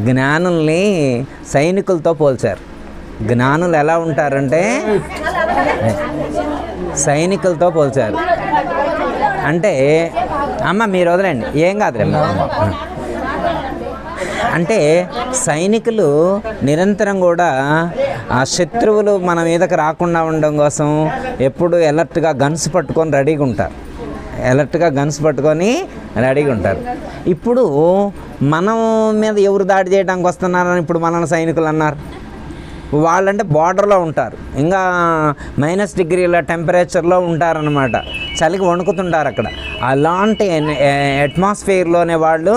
జ్ఞానుల్ని సైనికులతో పోల్చారు. జ్ఞానులు ఎలా ఉంటారంటే సైనికులతో పోల్చారు. అంటే అమ్మ మీరు వదలండి, ఏం కాదులేమ్మా. అంటే సైనికులు నిరంతరం కూడా ఆ శత్రువులు మన మీదకి రాకుండా ఉండడం కోసం ఎప్పుడు అలర్ట్గా గన్స్ పట్టుకొని రెడీగా ఉంటారు. ఇప్పుడు మనం మీద ఎవరు దాడి చేయడానికి వస్తున్నారని ఇప్పుడు మనల్ని సైనికులు అన్నారు. వాళ్ళంటే బార్డర్లో ఉంటారు, ఇంకా -డిగ్రీల టెంపరేచర్లో ఉంటారనమాట, చలికి వణుకుతుంటారు అక్కడ. అలాంటి అట్మాస్ఫియర్లోనే వాళ్ళు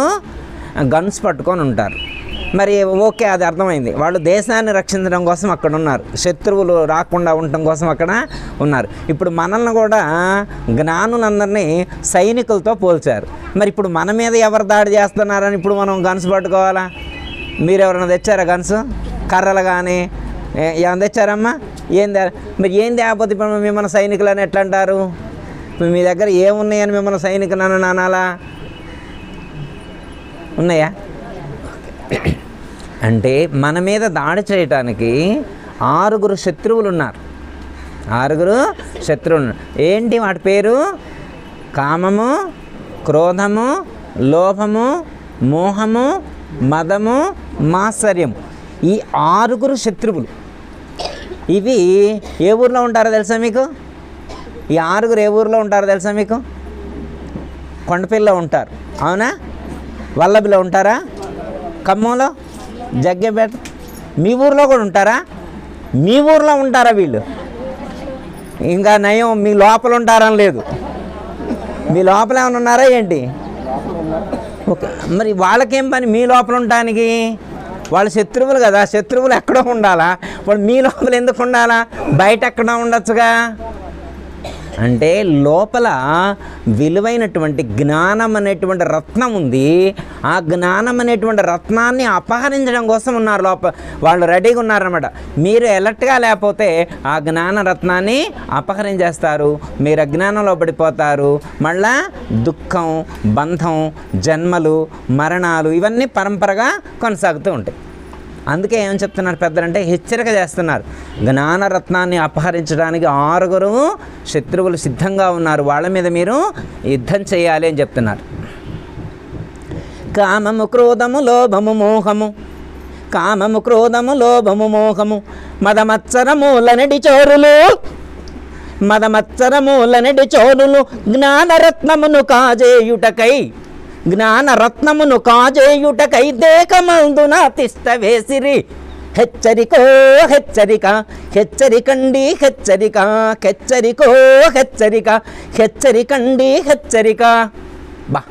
గన్స్ పట్టుకొని ఉంటారు. మరి ఓకే, అది అర్థమైంది. వాళ్ళు దేశాన్ని రక్షించడం కోసం అక్కడ ఉన్నారు, శత్రువులు రాకుండా ఉండటం కోసం అక్కడ ఉన్నారు. ఇప్పుడు మనల్ని కూడా జ్ఞానులందరినీ సైనికులతో పోల్చారు. మరి ఇప్పుడు మన మీద ఎవరు దాడి చేస్తున్నారని ఇప్పుడు మనం గన్స్ పట్టుకోవాలా? మీరు ఎవరైనా తెచ్చారా గన్స్? కర్రలు కానీ ఏమైనా తెచ్చారమ్మా? మీరు ఏం తేకపోతే ఇప్పుడు మిమ్మల్ని సైనికులు అని ఎట్లా అంటారు? ఇప్పుడు మీ దగ్గర ఏమున్నాయని మిమ్మల్ని సైనికులు అని అనాలా? ఉన్నాయా? అంటే మన మీద దాడి చేయటానికి 6 శత్రువులు ఉన్నారు. 6 శత్రువులు. ఏంటి వాటి పేరు? కామము, క్రోధము, లోభము, మోహము, మదము, మాత్సర్యము. ఈ 6 శత్రువులు. ఇవి ఏ ఊర్లో ఉంటారో తెలుసా మీకు? ఈ 6 ఏ ఊర్లో ఉంటారో తెలుసా మీకు? కొండపిల్లో ఉంటారు, అవునా? వల్లభిలో ఉంటారా? ఖమ్మంలో, జగ్గేపేట. మీ ఊర్లో కూడా ఉంటారా? మీ ఊర్లో ఉంటారా వీళ్ళు? ఇంకా నయం, మీ లోపల ఉంటారని లేదు. మీ లోపల ఏమైనా ఉన్నారా ఏంటి? ఓకే, మరి వాళ్ళకేం పని మీ లోపల ఉండటానికి? వాళ్ళు శత్రువులు కదా, శత్రువులు ఎక్కడో ఉండాలా, వాళ్ళు మీ లోపల ఎందుకు ఉండాలా? బయట ఎక్కడో ఉండొచ్చుగా. అంటే లోపల విలువైనటువంటి జ్ఞానం అనేటువంటి రత్నం ఉంది. ఆ జ్ఞానం అనేటువంటి రత్నాన్ని అపహరించడం కోసం ఉన్నారు లోపల, వాళ్ళు రెడీగా ఉన్నారన్నమాట. మీరు అలర్ట్గా లేకపోతే ఆ జ్ఞాన రత్నాన్ని అపహరించేస్తారు, మీరు అజ్ఞానంలో పడిపోతారు. మళ్ళా దుఃఖం, బంధం, జన్మలు, మరణాలు ఇవన్నీ పరంపరగా కొనసాగుతూ ఉంటాయి. అందుకే ఏం చెప్తున్నారు పెద్దలంటే, హెచ్చరిక చేస్తున్నారు. జ్ఞానరత్నాన్ని అపహరించడానికి 6 శత్రువులు సిద్ధంగా ఉన్నారు, వాళ్ళ మీద మీరు యుద్ధం చేయాలి అని చెప్తున్నారు. కామము, క్రోధము, లోభము, మోహము. కామము, క్రోధము, లోభము, మోహము. మదమత్సరములనడి చోరులు జ్ఞానరత్నమును కాజేయుటకై దేకమందున తిష్ట వేసిరి. హెచ్చరికో హెచ్చరిక, హెచ్చరికండి హెచ్చరిక, హెచ్చరికండి హెచ్చరిక. బా,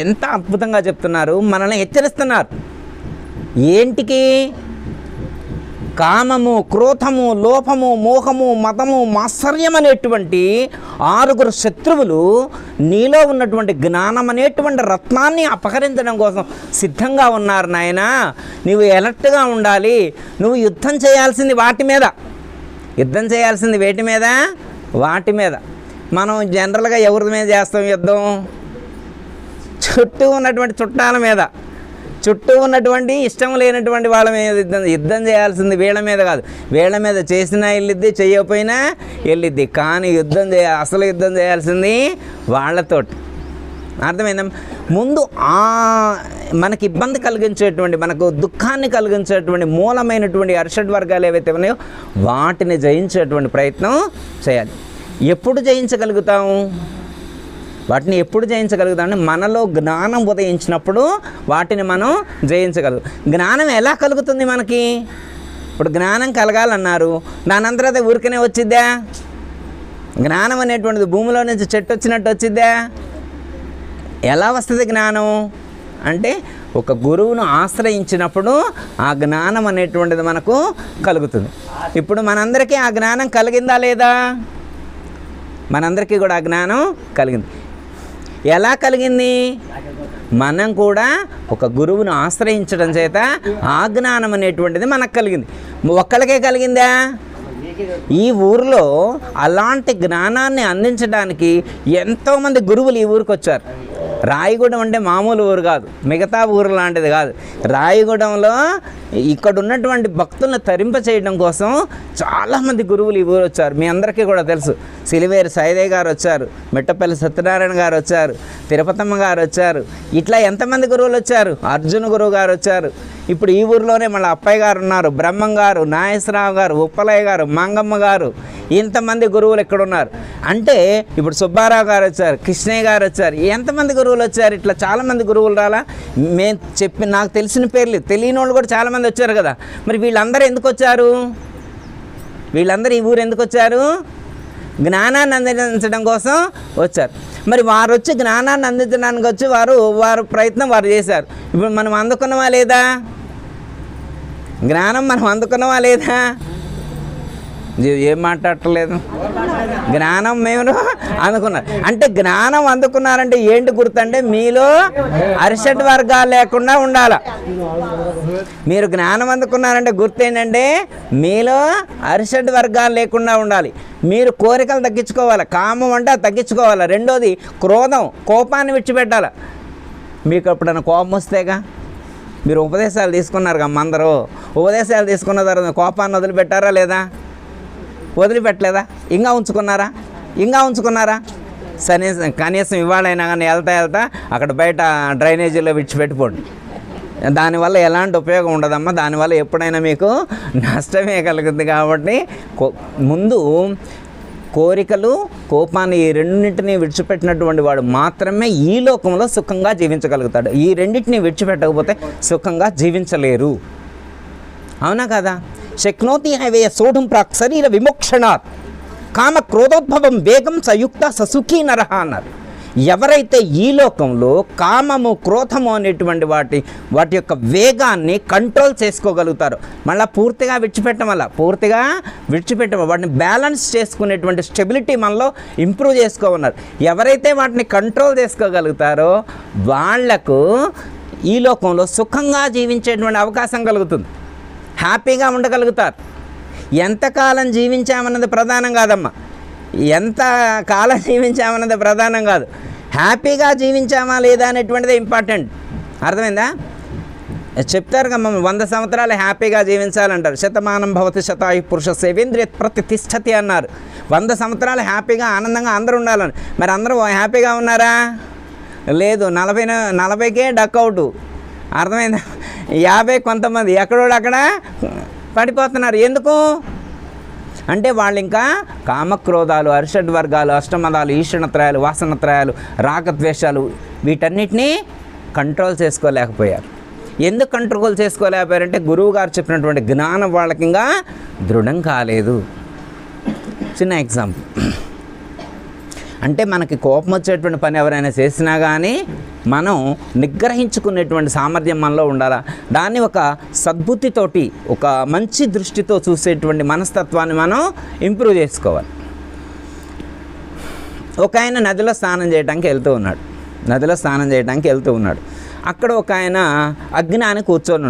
ఎంత అద్భుతంగా చెప్తున్నారు, మనల్ని హెచ్చరిస్తున్నారు. ఏంటికి? కామము, క్రోధము, లోభము, మోహము, మదము, మాత్సర్యం అనేటువంటి 6 శత్రువులు నీలో ఉన్నటువంటి జ్ఞానం అనేటువంటి రత్నాన్ని అపహరించడం కోసం సిద్ధంగా ఉన్నారు నాయనా. నువ్వు అలర్ట్గా ఉండాలి. నువ్వు యుద్ధం చేయాల్సింది వాటి మీద. వేటి మీద? వాటి మీద. మనం జనరల్గా ఎవరి మీద చేస్తాం యుద్ధం? చుట్టూ ఉన్నటువంటి చుట్టాల మీద, చుట్టూ ఉన్నటువంటి ఇష్టం లేనటువంటి వాళ్ళ మీద యుద్ధం చేయాల్సింది వీళ్ళ మీద కాదు. వీళ్ళ మీద చేసినా వెళ్ళిద్ది, చేయకపోయినా వెళ్ళిద్ది. కానీ అసలు యుద్ధం చేయాల్సింది వాళ్ళతోటి. అర్థమైందా? ముందు మనకి ఇబ్బంది కలిగించేటువంటి, మనకు దుఃఖాన్ని కలిగించేటువంటి మూలమైనటువంటి అరిషడ్ వర్గాలు ఏవైతే ఉన్నాయో వాటిని జయించేటువంటి ప్రయత్నం చేయాలి. ఎప్పుడు జయించగలుగుతాము? వాటిని ఎప్పుడు జయించగలుగుతామంటే మనలో జ్ఞానం ఉదయించినప్పుడు వాటిని మనం జయించగలుగుతాం. జ్ఞానం ఎలా కలుగుతుంది మనకి? ఇప్పుడు జ్ఞానం కలగాలన్నారు, దానంతరం అది ఊరికనే వచ్చిద్దా? జ్ఞానం అనేటువంటిది భూమిలో నుంచి చెట్టు వచ్చినట్టు వచ్చిద్దా? ఎలా వస్తుంది జ్ఞానం అంటే, ఒక గురువును ఆశ్రయించినప్పుడు ఆ జ్ఞానం అనేటువంటిది మనకు కలుగుతుంది. ఇప్పుడు మనందరికీ ఆ జ్ఞానం కలిగిందా లేదా? మనందరికీ కూడా ఆ జ్ఞానం కలిగింది. ఎలా కలిగింది? మనం కూడా ఒక గురువును ఆశ్రయించడం చేత ఆ జ్ఞానం అనేటువంటిది మనకు కలిగింది. ఒక్కళ్ళకే కలిగిందా? ఈ ఊరిలో అలాంటి జ్ఞానాన్ని అందించడానికి ఎంతోమంది గురువులు ఈ ఊరికి వచ్చారు. రాయగూడెం అంటే మామూలు ఊరు కాదు, మిగతా ఊరు లాంటిది కాదు. రాయగూడెంలో ఇక్కడ ఉన్నటువంటి భక్తులను తరింప చేయడం కోసం చాలామంది గురువులు ఈ ఊరు వచ్చారు. మీ అందరికీ కూడా తెలుసు, సిలివేరు సాయిదేవ్ గారు వచ్చారు, మిట్టపల్లి సత్యనారాయణ గారు వచ్చారు, తిరుపతమ్మ గారు వచ్చారు. ఇట్లా ఎంతమంది గురువులు వచ్చారు? అర్జున గురువు గారు వచ్చారు. ఇప్పుడు ఈ ఊరిలోనే మళ్ళీ అప్పయ్య గారు ఉన్నారు, బ్రహ్మం గారు, నాగేశ్వరరావు గారు, ఉప్పలయ్య గారు, మంగమ్మ గారు, ఇంతమంది గురువులు ఇక్కడ ఉన్నారు. అంటే ఇప్పుడు సుబ్బారావు గారు వచ్చారు, కృష్ణయ్య గారు వచ్చారు, ఎంతమంది గురువులు వచ్చారు? ఇట్లా చాలామంది గురువులు రాలా? మేము నాకు తెలిసిన పేర్లు, తెలియని వాళ్ళు కూడా చాలామంది వచ్చారు కదా. మరి వీళ్ళందరూ ఎందుకు వచ్చారు? వీళ్ళందరూ ఈ ఊరు ఎందుకు వచ్చారు? జ్ఞానాన్ని అందించడం కోసం వచ్చారు. మరి వారు వచ్చి జ్ఞానాన్ని అందించడానికి వచ్చి వారు ప్రయత్నం వారు చేశారు. ఇప్పుడు మనం అందుకున్నామా లేదా? జ్ఞానం మనం అందుకున్నామా లేదా? ఏం మాట్లాడట్లేదు. జ్ఞానం మేము అందుకున్నారు అంటే, జ్ఞానం అందుకున్నారంటే ఏంటి గుర్తు అంటే, మీలో అరిషడ్ వర్గాలు లేకుండా ఉండాలి. మీరు జ్ఞానం అందుకున్నారంటే గుర్తు ఏంటంటే, మీలో అరిషడ్ వర్గాలు లేకుండా ఉండాలి. మీరు కోరికలు తగ్గించుకోవాలి, కామం అంటే తగ్గించుకోవాలి. రెండోది క్రోధం, కోపాన్ని విడిచిపెట్టాలి. మీకు ఎప్పుడైనా కోపం వస్తేగా, మీరు ఉపదేశాలు తీసుకున్నారు కదా అందరూ, ఉపదేశాలు తీసుకున్న తర్వాత కోపాన్ని వదిలిపెట్టారా లేదా? వదిలిపెట్టలేదా? ఇంకా ఉంచుకున్నారా? కనీసం ఇవాళైనా కానీ వెళ్తా అక్కడ బయట డ్రైనేజీలో విడిచిపెట్టిపోండి. దానివల్ల ఎలాంటి ఉపయోగం ఉండదమ్మా. దానివల్ల ఎప్పుడైనా మీకు నష్టమే కలుగుతుంది. కాబట్టి ముందు కోరికలు, కోపాన్ని, ఈ రెండింటిని విడిచిపెట్టినటువంటి వాడు మాత్రమే ఈ లోకంలో సుఖంగా జీవించగలుగుతాడు. ఈ రెండింటిని విడిచిపెట్టకపోతే సుఖంగా జీవించలేరు. అవునా కదా? శక్నోతి హైవేయ సోఢం ప్రాక్ శరీర విమోక్షణాత్ కామ క్రోధోద్భవం వేగం సయుక్త ససుఖీ నరహ అన్నారు. ఎవరైతే ఈ లోకంలో కామము, క్రోధము అనేటువంటి వాటి యొక్క వేగాన్ని కంట్రోల్ చేసుకోగలుగుతారో, మళ్ళీ పూర్తిగా విడిచిపెట్టడం వాటిని బ్యాలెన్స్ చేసుకునేటువంటి స్టెబిలిటీ మనలో ఇంప్రూవ్ చేసుకోమన్నారు. ఎవరైతే వాటిని కంట్రోల్ చేసుకోగలుగుతారో వాళ్లకు ఈ లోకంలో సుఖంగా జీవించేటువంటి అవకాశం కలుగుతుంది. హ్యాపీగా ఉండగలుగుతారు. ఎంతకాలం జీవించామన్నది ప్రధానం కాదమ్మా, ఎంతకాలం జీవించామన్నది ప్రధానం కాదు, హ్యాపీగా జీవించామా లేదా అనేటువంటిదే ఇంపార్టెంట్. అర్థమైందా? చెప్తారు కదా, 100 సంవత్సరాలు హ్యాపీగా జీవించాలంటారు. శతమానం భవతి శతాయు పురుష సేవేంద్రియ ప్రతిష్టతి అన్నారు. 100 సంవత్సరాలు హ్యాపీగా ఆనందంగా అందరూ ఉండాలని. మరి అందరూ హ్యాపీగా ఉన్నారా? లేదు. 40కే డక్అవుట్. అర్థమైందా? 50 కొంతమంది ఎక్కడోడక్కడ పడిపోతున్నారు. ఎందుకు అంటే వాళ్ళు ఇంకా కామక్రోధాలు, అరిషడ్ వర్గాలు, అష్టమదాలు, ఈషణత్రయాలు, వాసనత్రయాలు, రాగద్వేషాలు వీటన్నిటినీ కంట్రోల్ చేసుకోలేకపోయారు. ఎందుకు కంట్రోల్ చేసుకోలేకపోయారంటే గురువు గారు చెప్పినటువంటి జ్ఞానం వాళ్ళకి ఇంకా దృఢం కాలేదు. చిన్న ఎగ్జాంపుల్ అంటే, మనకి కోపం వచ్చేటువంటి పని ఎవరైనా చేసినా కానీ మనం నిగ్రహించుకునేటువంటి సామర్థ్యం మనలో ఉండాలా. దాన్ని ఒక సద్బుద్ధితోటి, ఒక మంచి దృష్టితో చూసేటువంటి మనస్తత్వాన్ని మనం ఇంప్రూవ్ చేసుకోవాలి. ఒక ఆయన నదిలో స్నానం చేయడానికి వెళ్తూ ఉన్నాడు. అక్కడ ఒక ఆయన అజ్ఞాని కూర్చొని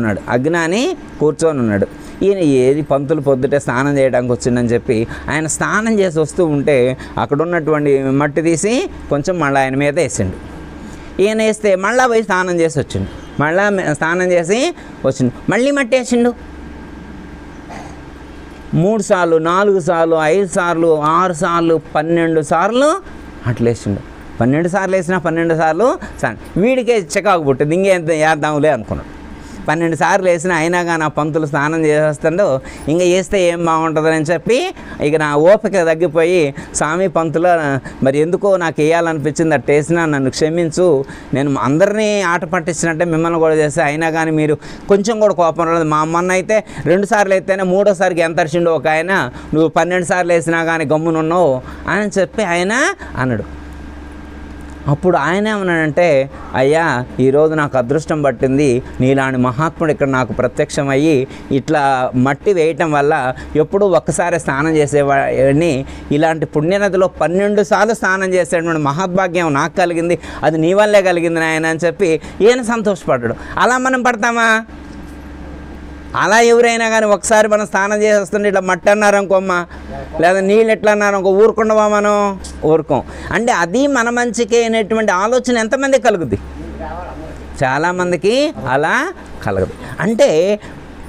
ఉన్నాడు. ఈయన ఏది పంతులు పొద్దుటే స్నానం చేయడానికి వచ్చిందని చెప్పి ఆయన స్నానం చేసి వస్తూ ఉంటే అక్కడ ఉన్నటువంటి మట్టి తీసి కొంచెం మళ్ళీ ఆయన మీద వేసిండు. ఈయన వేస్తే మళ్ళీ పోయి స్నానం చేసి వచ్చిండు. మళ్ళీ మట్టి వేసిండు. 3 సార్లు, 4 సార్లు, 5 సార్లు, 6 సార్లు, 12 సార్లు అట్లా వేసిండు. 12 సార్లు వేసినా 12 సార్లు వీడికే చికాకు పుట్టింది. ఇంకేంత వేద్దాంలే అనుకున్నాడు. 12 సార్లు వేసినా అయినా కానీ ఆ పంతులు స్నానం చేసేస్తాడు. ఇంకా వేస్తే ఏం బాగుంటుందని చెప్పి ఇక నా ఓపిక తగ్గిపోయి, స్వామి పంతులు మరి ఎందుకో నాకు వేయాలనిపించింది, అట్ట వేసినా నన్ను క్షమించు, నేను అందరినీ ఆట పట్టించినట్టే మిమ్మల్ని కూడా చేస్తే అయినా కానీ మీరు కొంచెం కూడా కోపం రాలేదు. మా అమ్మన్న అయితే 2 సార్లు అయితేనే 3వ సారికి ఎంత అరిచిండో ఒక ఆయన, నువ్వు 12 సార్లు వేసినా కానీ గమ్మునున్నావు అని చెప్పి ఆయన అన్నాడు. అప్పుడు ఆయన ఏమన్నాడంటే, అయ్యా ఈరోజు నాకు అదృష్టం పట్టింది, నీలాంటి మహాత్ముడు ఇక్కడ నాకు ప్రత్యక్షమయ్యి ఇట్లా మట్టి వేయటం వల్ల ఎప్పుడూ ఒక్కసారి స్నానం చేసేవాడిని, ఇలాంటి పుణ్యనదిలో 12 సార్లు స్నానం చేసేటువంటి మహద్భాగ్యం నాకు కలిగింది, అది నీ వల్లే కలిగింది నాయన అని చెప్పి ఈయన సంతోషపడ్డాడు. అలా మనం పడతామా? అలా ఎవరైనా కానీ ఒకసారి మనం స్నానం చేసి వస్తుంటే ఇట్లా మట్టి అన్నారు అనుకోమ్మ, లేదా నీళ్ళు ఎట్లా అన్నారు అనుకో, ఊరుకుండవా మనం? ఊరుకోం. అంటే అది మన మంచికే అనేటువంటి ఆలోచన ఎంతమందికి కలుగుద్ది? చాలామందికి అలా కలగదు. అంటే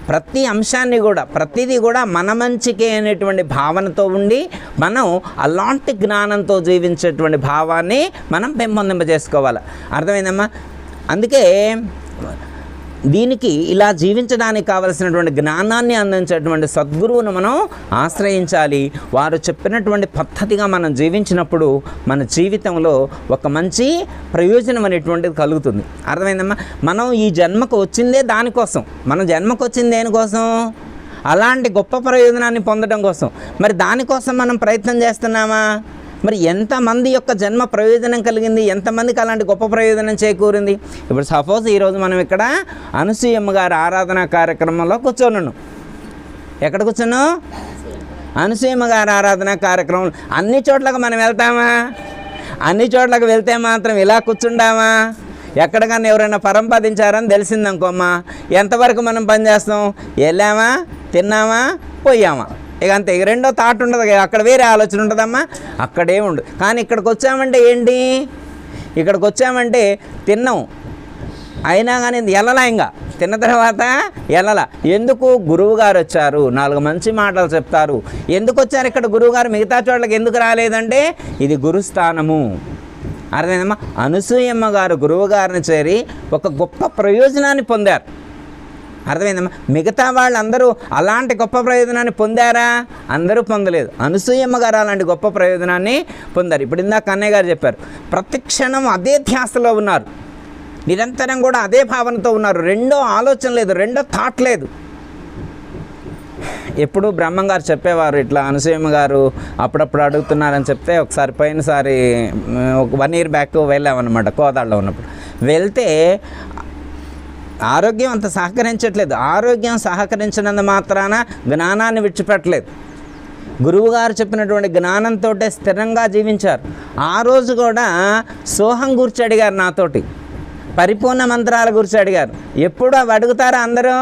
ప్రతి అంశాన్ని కూడా, ప్రతిదీ కూడా మన మంచికే అనేటువంటి భావనతో ఉండి మనం అలాంటి జ్ఞానంతో జీవించేటువంటి భావాన్ని మనం పెంపొందింపజేసుకోవాలి. అర్థమైందమ్మా? అందుకే దీనికి ఇలా జీవించడానికి కావలసినటువంటి జ్ఞానాన్ని అందించేటువంటి సద్గురువును మనం ఆశ్రయించాలి. వారు చెప్పినటువంటి పద్ధతిగా మనం జీవించినప్పుడు మన జీవితంలో ఒక మంచి ప్రయోజనం అనేటువంటిది కలుగుతుంది. అర్థమైందమ్మా? మనం ఈ జన్మకు వచ్చిందే దానికోసం. మన జన్మకు వచ్చింది దేనికోసం? అలాంటి గొప్ప ప్రయోజనాన్ని పొందడం కోసం. మరి దానికోసం మనం ప్రయత్నం చేస్తున్నామా? మరి ఎంతమంది యొక్క జన్మ ప్రయోజనం కలిగింది? ఎంతమందికి అలాంటి గొప్ప ప్రయోజనం చేకూరింది? ఇప్పుడు సపోజ్ ఈరోజు మనం ఇక్కడ అనసూయమ్మ గారి ఆరాధన కార్యక్రమంలో కూర్చోనున్నాం. ఎక్కడ కూర్చున్నాం? అనసూయమ్మ గారి ఆరాధన కార్యక్రమం. అన్ని చోట్లకు మనం వెళ్తామా? అన్ని చోట్లకు వెళ్తే మాత్రం ఇలా కూర్చుంటామా? ఎక్కడికన్నా ఎవరైనా పరంపదించారని తెలిసిందనుకోమ్మా, ఎంతవరకు మనం పనిచేస్తాం? వెళ్ళామా, తిన్నామా, పోయామా, ఇక అంతే. ఇక రెండో థాట్ ఉండదు, అక్కడ వేరే ఆలోచన ఉంటుందమ్మా, అక్కడే ఉండదు. కానీ ఇక్కడికి వచ్చామంటే ఏంటి? ఇక్కడికి వచ్చామంటే తిన్నాం, అయినా కానీ ఎల్లలా, ఇంకా తిన్న తర్వాత ఎల్లలా. ఎందుకు? గురువు గారు వచ్చారు, 4 మంచి మాటలు చెప్తారు. ఎందుకు వచ్చారు ఇక్కడ గురువుగారు? మిగతా చోట్లకి ఎందుకు రాలేదంటే ఇది గురుస్థానము. అర్థమైందమ్మా? అనసూయమ్మ గారు గురువు గారిని చేరి ఒక గొప్ప ప్రయోజనాన్ని పొందారు. అర్థమైందమ్మా? మిగతా వాళ్ళందరూ అలాంటి గొప్ప ప్రయోజనాన్ని పొందారా? అందరూ పొందలేదు. అనసూయమ్మ గారు అలాంటి గొప్ప ప్రయోజనాన్ని పొందారు. ఇప్పుడు ఇందాక కన్నయ్య గారు చెప్పారు, ప్రతి క్షణం అదే ధ్యాసలో ఉన్నారు, నిరంతరం కూడా అదే భావనతో ఉన్నారు. రెండో ఆలోచన లేదు, రెండో థాట్ లేదు. ఎప్పుడు బ్రహ్మంగారు చెప్పేవారు, ఇట్లా అనసూయమ్మ గారు అప్పుడప్పుడు అడుగుతున్నారని చెప్తే, ఒకసారి పోయినసారి 1 year బ్యాక్ వెళ్ళామన్నమాట, కోదాడలో ఉన్నప్పుడు. వెళ్తే ఆరోగ్యం అంత సహకరించట్లేదు. ఆరోగ్యం సహకరించినంత మాత్రాన జ్ఞానాన్ని విడిచిపెట్టలేదు. గురువుగారు చెప్పినటువంటి జ్ఞానంతో స్థిరంగా జీవించారు. ఆ రోజు కూడా సోహం గురించి అడిగారు నాతోటి, పరిపూర్ణ మంత్రాల గురించి అడిగారు. ఎప్పుడు అవి అడుగుతారా అందరూ?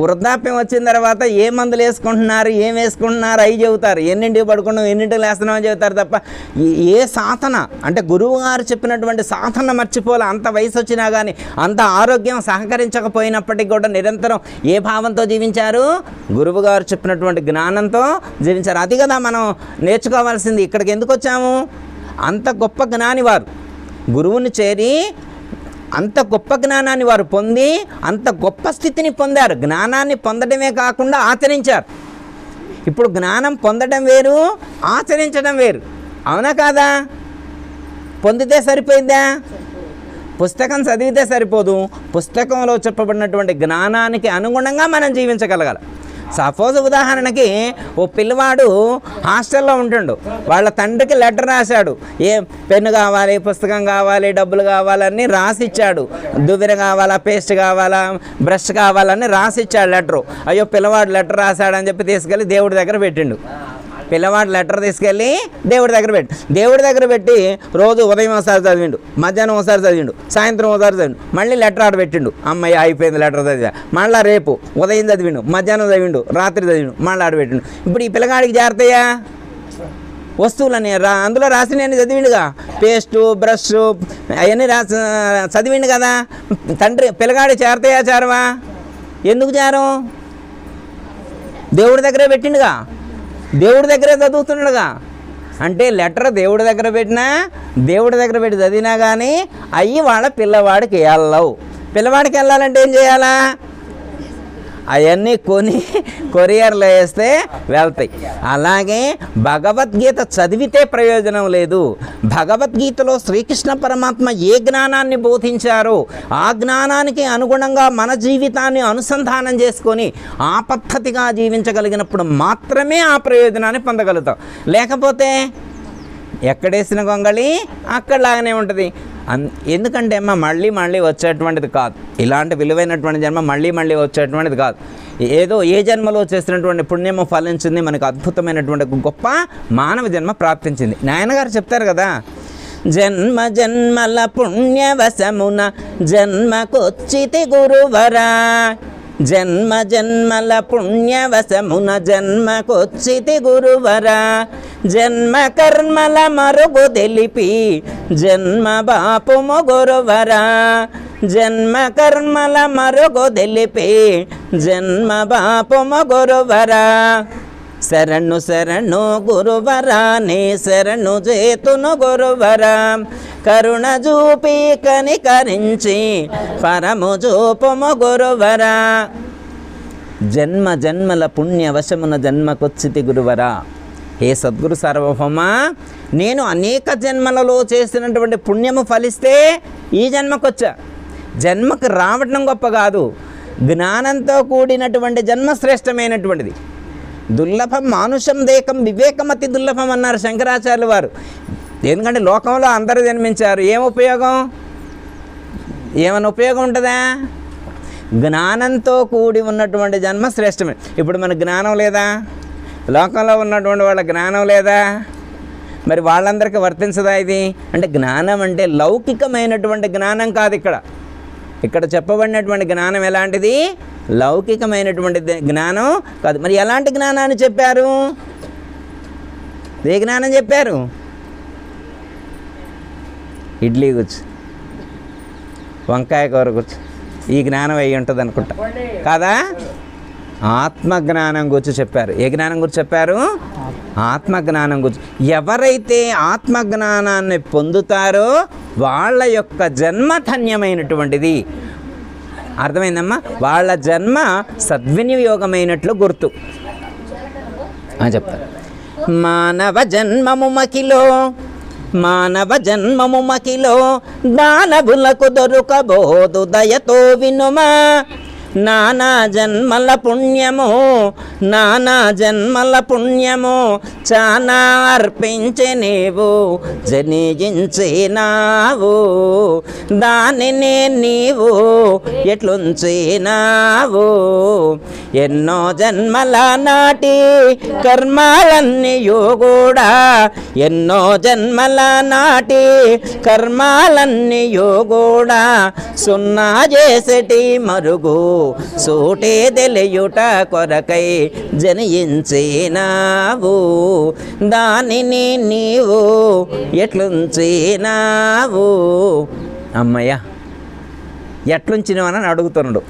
వృద్ధాప్యం వచ్చిన తర్వాత ఏ మందులు వేసుకుంటున్నారు, ఏం వేసుకుంటున్నారు అవి చెబుతారు. ఎన్నింటికి పడుకున్నాం, ఎన్నింటికి లేస్తున్నామని చెబుతారు తప్ప ఏ సాధన అంటే గురువు గారు చెప్పినటువంటి సాధన మర్చిపోలే. అంత వయసు వచ్చినా కానీ, అంత ఆరోగ్యం సహకరించకపోయినప్పటికీ కూడా నిరంతరం ఏ భావంతో జీవించారు? గురువు గారు చెప్పినటువంటి జ్ఞానంతో జీవించారు. అది కదా మనం నేర్చుకోవాల్సింది. ఇక్కడికి ఎందుకు వచ్చాము? అంత గొప్ప జ్ఞాని వారు గురువుని చేరి అంత గొప్ప జ్ఞానాన్ని వారు పొంది అంత గొప్ప స్థితిని పొందారు. జ్ఞానాన్ని పొందడమే కాకుండా ఆచరించారు. ఇప్పుడు జ్ఞానం పొందడం వేరు, ఆచరించడం వేరు. అవునా కాదా? పొందితే సరిపోయిందా? పుస్తకం చదివితే సరిపోదు. పుస్తకంలో చెప్పబడినటువంటి జ్ఞానానికి అనుగుణంగా మనం జీవించగలగాలి. సపోజ్ ఉదాహరణకి ఓ పిల్లవాడు హాస్టల్లో ఉంటుండు, వాళ్ళ తండ్రికి లెటర్ రాశాడు, ఏ పెన్ను కావాలి, పుస్తకం కావాలి, డబ్బులు కావాలని రాసిచ్చాడు. దువ్వెన కావాలా, పేస్ట్ కావాలా, బ్రష్ కావాలని రాసిచ్చాడు లెటరు. అయ్యో పిల్లవాడు లెటర్ రాశాడని చెప్పి తీసుకెళ్ళి దేవుడి దగ్గర పెట్టిండు. పిల్లవాడు లెటర్ తీసుకెళ్ళి దేవుడి దగ్గర పెట్టి రోజు ఉదయం ఒకసారి చదివిండు, మధ్యాహ్నం ఒకసారి చదివిండు, సాయంత్రం ఒకసారి చదివిండు, మళ్ళీ లెటర్ ఆడ పెట్టిండు. అమ్మాయి అయిపోయింది లెటర్ చదివా. మళ్ళీ రేపు ఉదయం చదివిండు, మధ్యాహ్నం చదివిండు, రాత్రి చదివిండు, మళ్ళీ ఆడ పెట్టిండు. ఇప్పుడు ఈ పిల్లగాడికి జాగ్రత్తయ్యా వస్తువులని అందులో రాసినవన్నీ చదివిండుగా, పేస్టు, బ్రష్ అవన్నీ చదివిండు కదా. తండ్రి పిల్లగాడి చేరతాయా చేరవా? ఎందుకు చేరం? దేవుడి దగ్గరే పెట్టిండుగా, దేవుడి దగ్గరే చదువుతున్నాడుగా. అంటే లెటర్ దేవుడి దగ్గర పెట్టినా, దేవుడి దగ్గర పెట్టి చదివినా కానీ అవి వాళ్ళ పిల్లవాడికి వెళ్ళవు. పిల్లవాడికి వెళ్ళాలంటే ఏం చేయాలా? అవన్నీ కొరియర్లో వేస్తే వెళ్తాయి. అలాగే భగవద్గీత చదివితే ప్రయోజనం లేదు. భగవద్గీతలో శ్రీకృష్ణ పరమాత్మ ఏ జ్ఞానాన్ని బోధించారో ఆ జ్ఞానానికి అనుగుణంగా మన జీవితాన్ని అనుసంధానం చేసుకొని ఆ పద్ధతిగా జీవించగలిగినప్పుడు మాత్రమే ఆ ప్రయోజనాన్ని పొందగలుగుతాం. లేకపోతే ఎక్కడేసిన గొంగళి అక్కడలాగానే ఉంటుంది. ఎందుకంటే అమ్మ మళ్ళీ వచ్చేటువంటిది కాదు. ఇలాంటి విలువైనటువంటి జన్మ మళ్ళీ వచ్చేటువంటిది కాదు. ఏదో ఏ జన్మలో చేసినటువంటి పుణ్యము ఫలించింది, మనకు అద్భుతమైనటువంటి గొప్ప మానవ జన్మ ప్రాప్తించింది. నాయనగారు చెప్తారు కదా, జన్మ జన్మల పుణ్యవశమున జన్మకొచ్చితి గురువరా. జన్మ జన్మల పుణ్యవశమున జన్మకొచ్చితి గురువరా, జన్మ కర్మల మరుగు తెలిపి జన్మ బాపుము గురువరా, జన్మ కర్మల మరుగు తెలిపి జన్మ బాపుము గురువరా, శరణు శరణు గురువరా నీ శరణు చేతును గురువరా, కరుణ చూపి కనికరించి పరము చూపుము గురువరా, జన్మ జన్మల పుణ్యవశమున జన్మకొచ్చితి గురువరా. హే సద్గురు సార్వభౌమ, నేను అనేక జన్మలలో చేసినటువంటి పుణ్యము ఫలిస్తే ఈ జన్మకొచ్చా. జన్మకు రావడం గొప్ప కాదు, జ్ఞానంతో కూడినటువంటి జన్మ శ్రేష్టమైనటువంటిది. దుర్లభం మానుషం దేకం వివేకమతి దుర్లభం అన్నారు శంకరాచార్యులు వారు. ఎందుకంటే లోకంలో అందరూ జన్మించారు, ఏం ఉపయోగం? ఏమైనా ఉపయోగం ఉంటుందా? జ్ఞానంతో కూడి ఉన్నటువంటి జన్మ శ్రేష్టమే. ఇప్పుడు మనకు జ్ఞానం లేదా? లోకంలో ఉన్నటువంటి వాళ్ళ జ్ఞానం లేదా? మరి వాళ్ళందరికీ వర్తించదా ఇది? అంటే జ్ఞానం అంటే లౌకికమైనటువంటి జ్ఞానం కాదు. ఇక్కడ చెప్పబడినటువంటి జ్ఞానం ఎలాంటిది? లౌకికమైనటువంటి జ్ఞానం కాదు. మరి ఎలాంటి జ్ఞానాన్ని చెప్పారు? ఏ జ్ఞానం చెప్పారు? ఇడ్లీ గుచ్చు, వంకాయ కూర గుచ్చు, ఈ జ్ఞానం అయ్యి ఉంటుంది అనుకుంటా, కాదా? ఆత్మజ్ఞానం గురించి చెప్పారు. ఏ జ్ఞానం గురించి చెప్పారు? ఆత్మజ్ఞానం గురించి. ఎవరైతే ఆత్మజ్ఞానాన్ని పొందుతారో వాళ్ళ యొక్క జన్మ ధన్యమైనటువంటిది. అర్థమైందమ్మా? వాళ్ళ జన్మ సద్వినియోగమైనట్లు గుర్తు అని చెప్తారు. మానవ జన్మము మకిలో దానవులకు దొరకబోదు దయతో వినుమా, నానా జన్మల పుణ్యము చానా అర్పించే నీవు జనించినావు, దానిని నీవు ఎట్లుంచినావు, ఎన్నో జన్మల నాటి కర్మాలన్నీయు కూడా, ఎన్నో జన్మల నాటి కర్మాలన్నీయు కూడా సున్నా చేసేటి మరుగు సూటే తెలియుట కొరకై జనించినావు, దానిని నీవు ఎట్లుంచినావు. అమ్మయ్య, ఎట్లుంచినవని అడుగుతున్నాడు.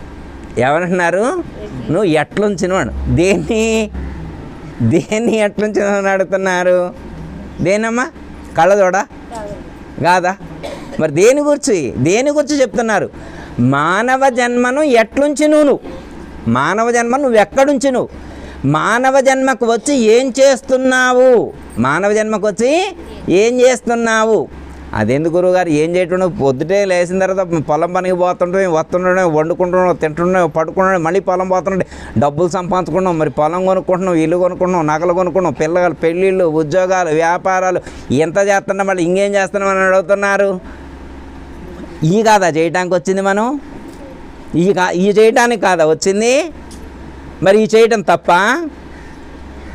ఎవరంటున్నారు? నువ్వు ఎట్లుంచినవాడు. దేన్ని ఎట్లుంచినవని అడుగుతున్నారు? దేనమ్మా? కళ్ళజోడ కాదా? మరి దేని గురించి చెప్తున్నారు? మానవ జన్మను ఎట్లుంచి నువ్వు, మానవ జన్మ నువ్వు ఎక్కడుంచి, నువ్వు మానవ జన్మకు వచ్చి ఏం చేస్తున్నావు, మానవ జన్మకు వచ్చి ఏం చేస్తున్నావు. అదెందుకు గురువుగారు? ఏం చేయటం? పొద్దుటే లేచిన తర్వాత పొలం పనికి పోతుంటే వస్తుండే, వండుకుంటున్నావు, తింటున్నావు, పడుకుంటున్నావు, మళ్ళీ పొలం పోతుండే, డబ్బులు సంపాదించుకున్నావు, మరి పొలం కొనుక్కుంటున్నావు, ఇల్లు కొనుక్కుంటున్నావు, నగలు కొనుక్కున్నావు, పిల్లలు, పెళ్ళిళ్ళు, ఉద్యోగాలు, వ్యాపారాలు, ఎంత చేస్తున్నావు, మళ్ళీ ఇంకేం చేస్తున్నావు అని అడుగుతున్నారు. ఈ కాదా చేయటానికి వచ్చింది? మనం ఈ చేయటానికి కాదా వచ్చింది? మరి ఈ చేయటం తప్ప?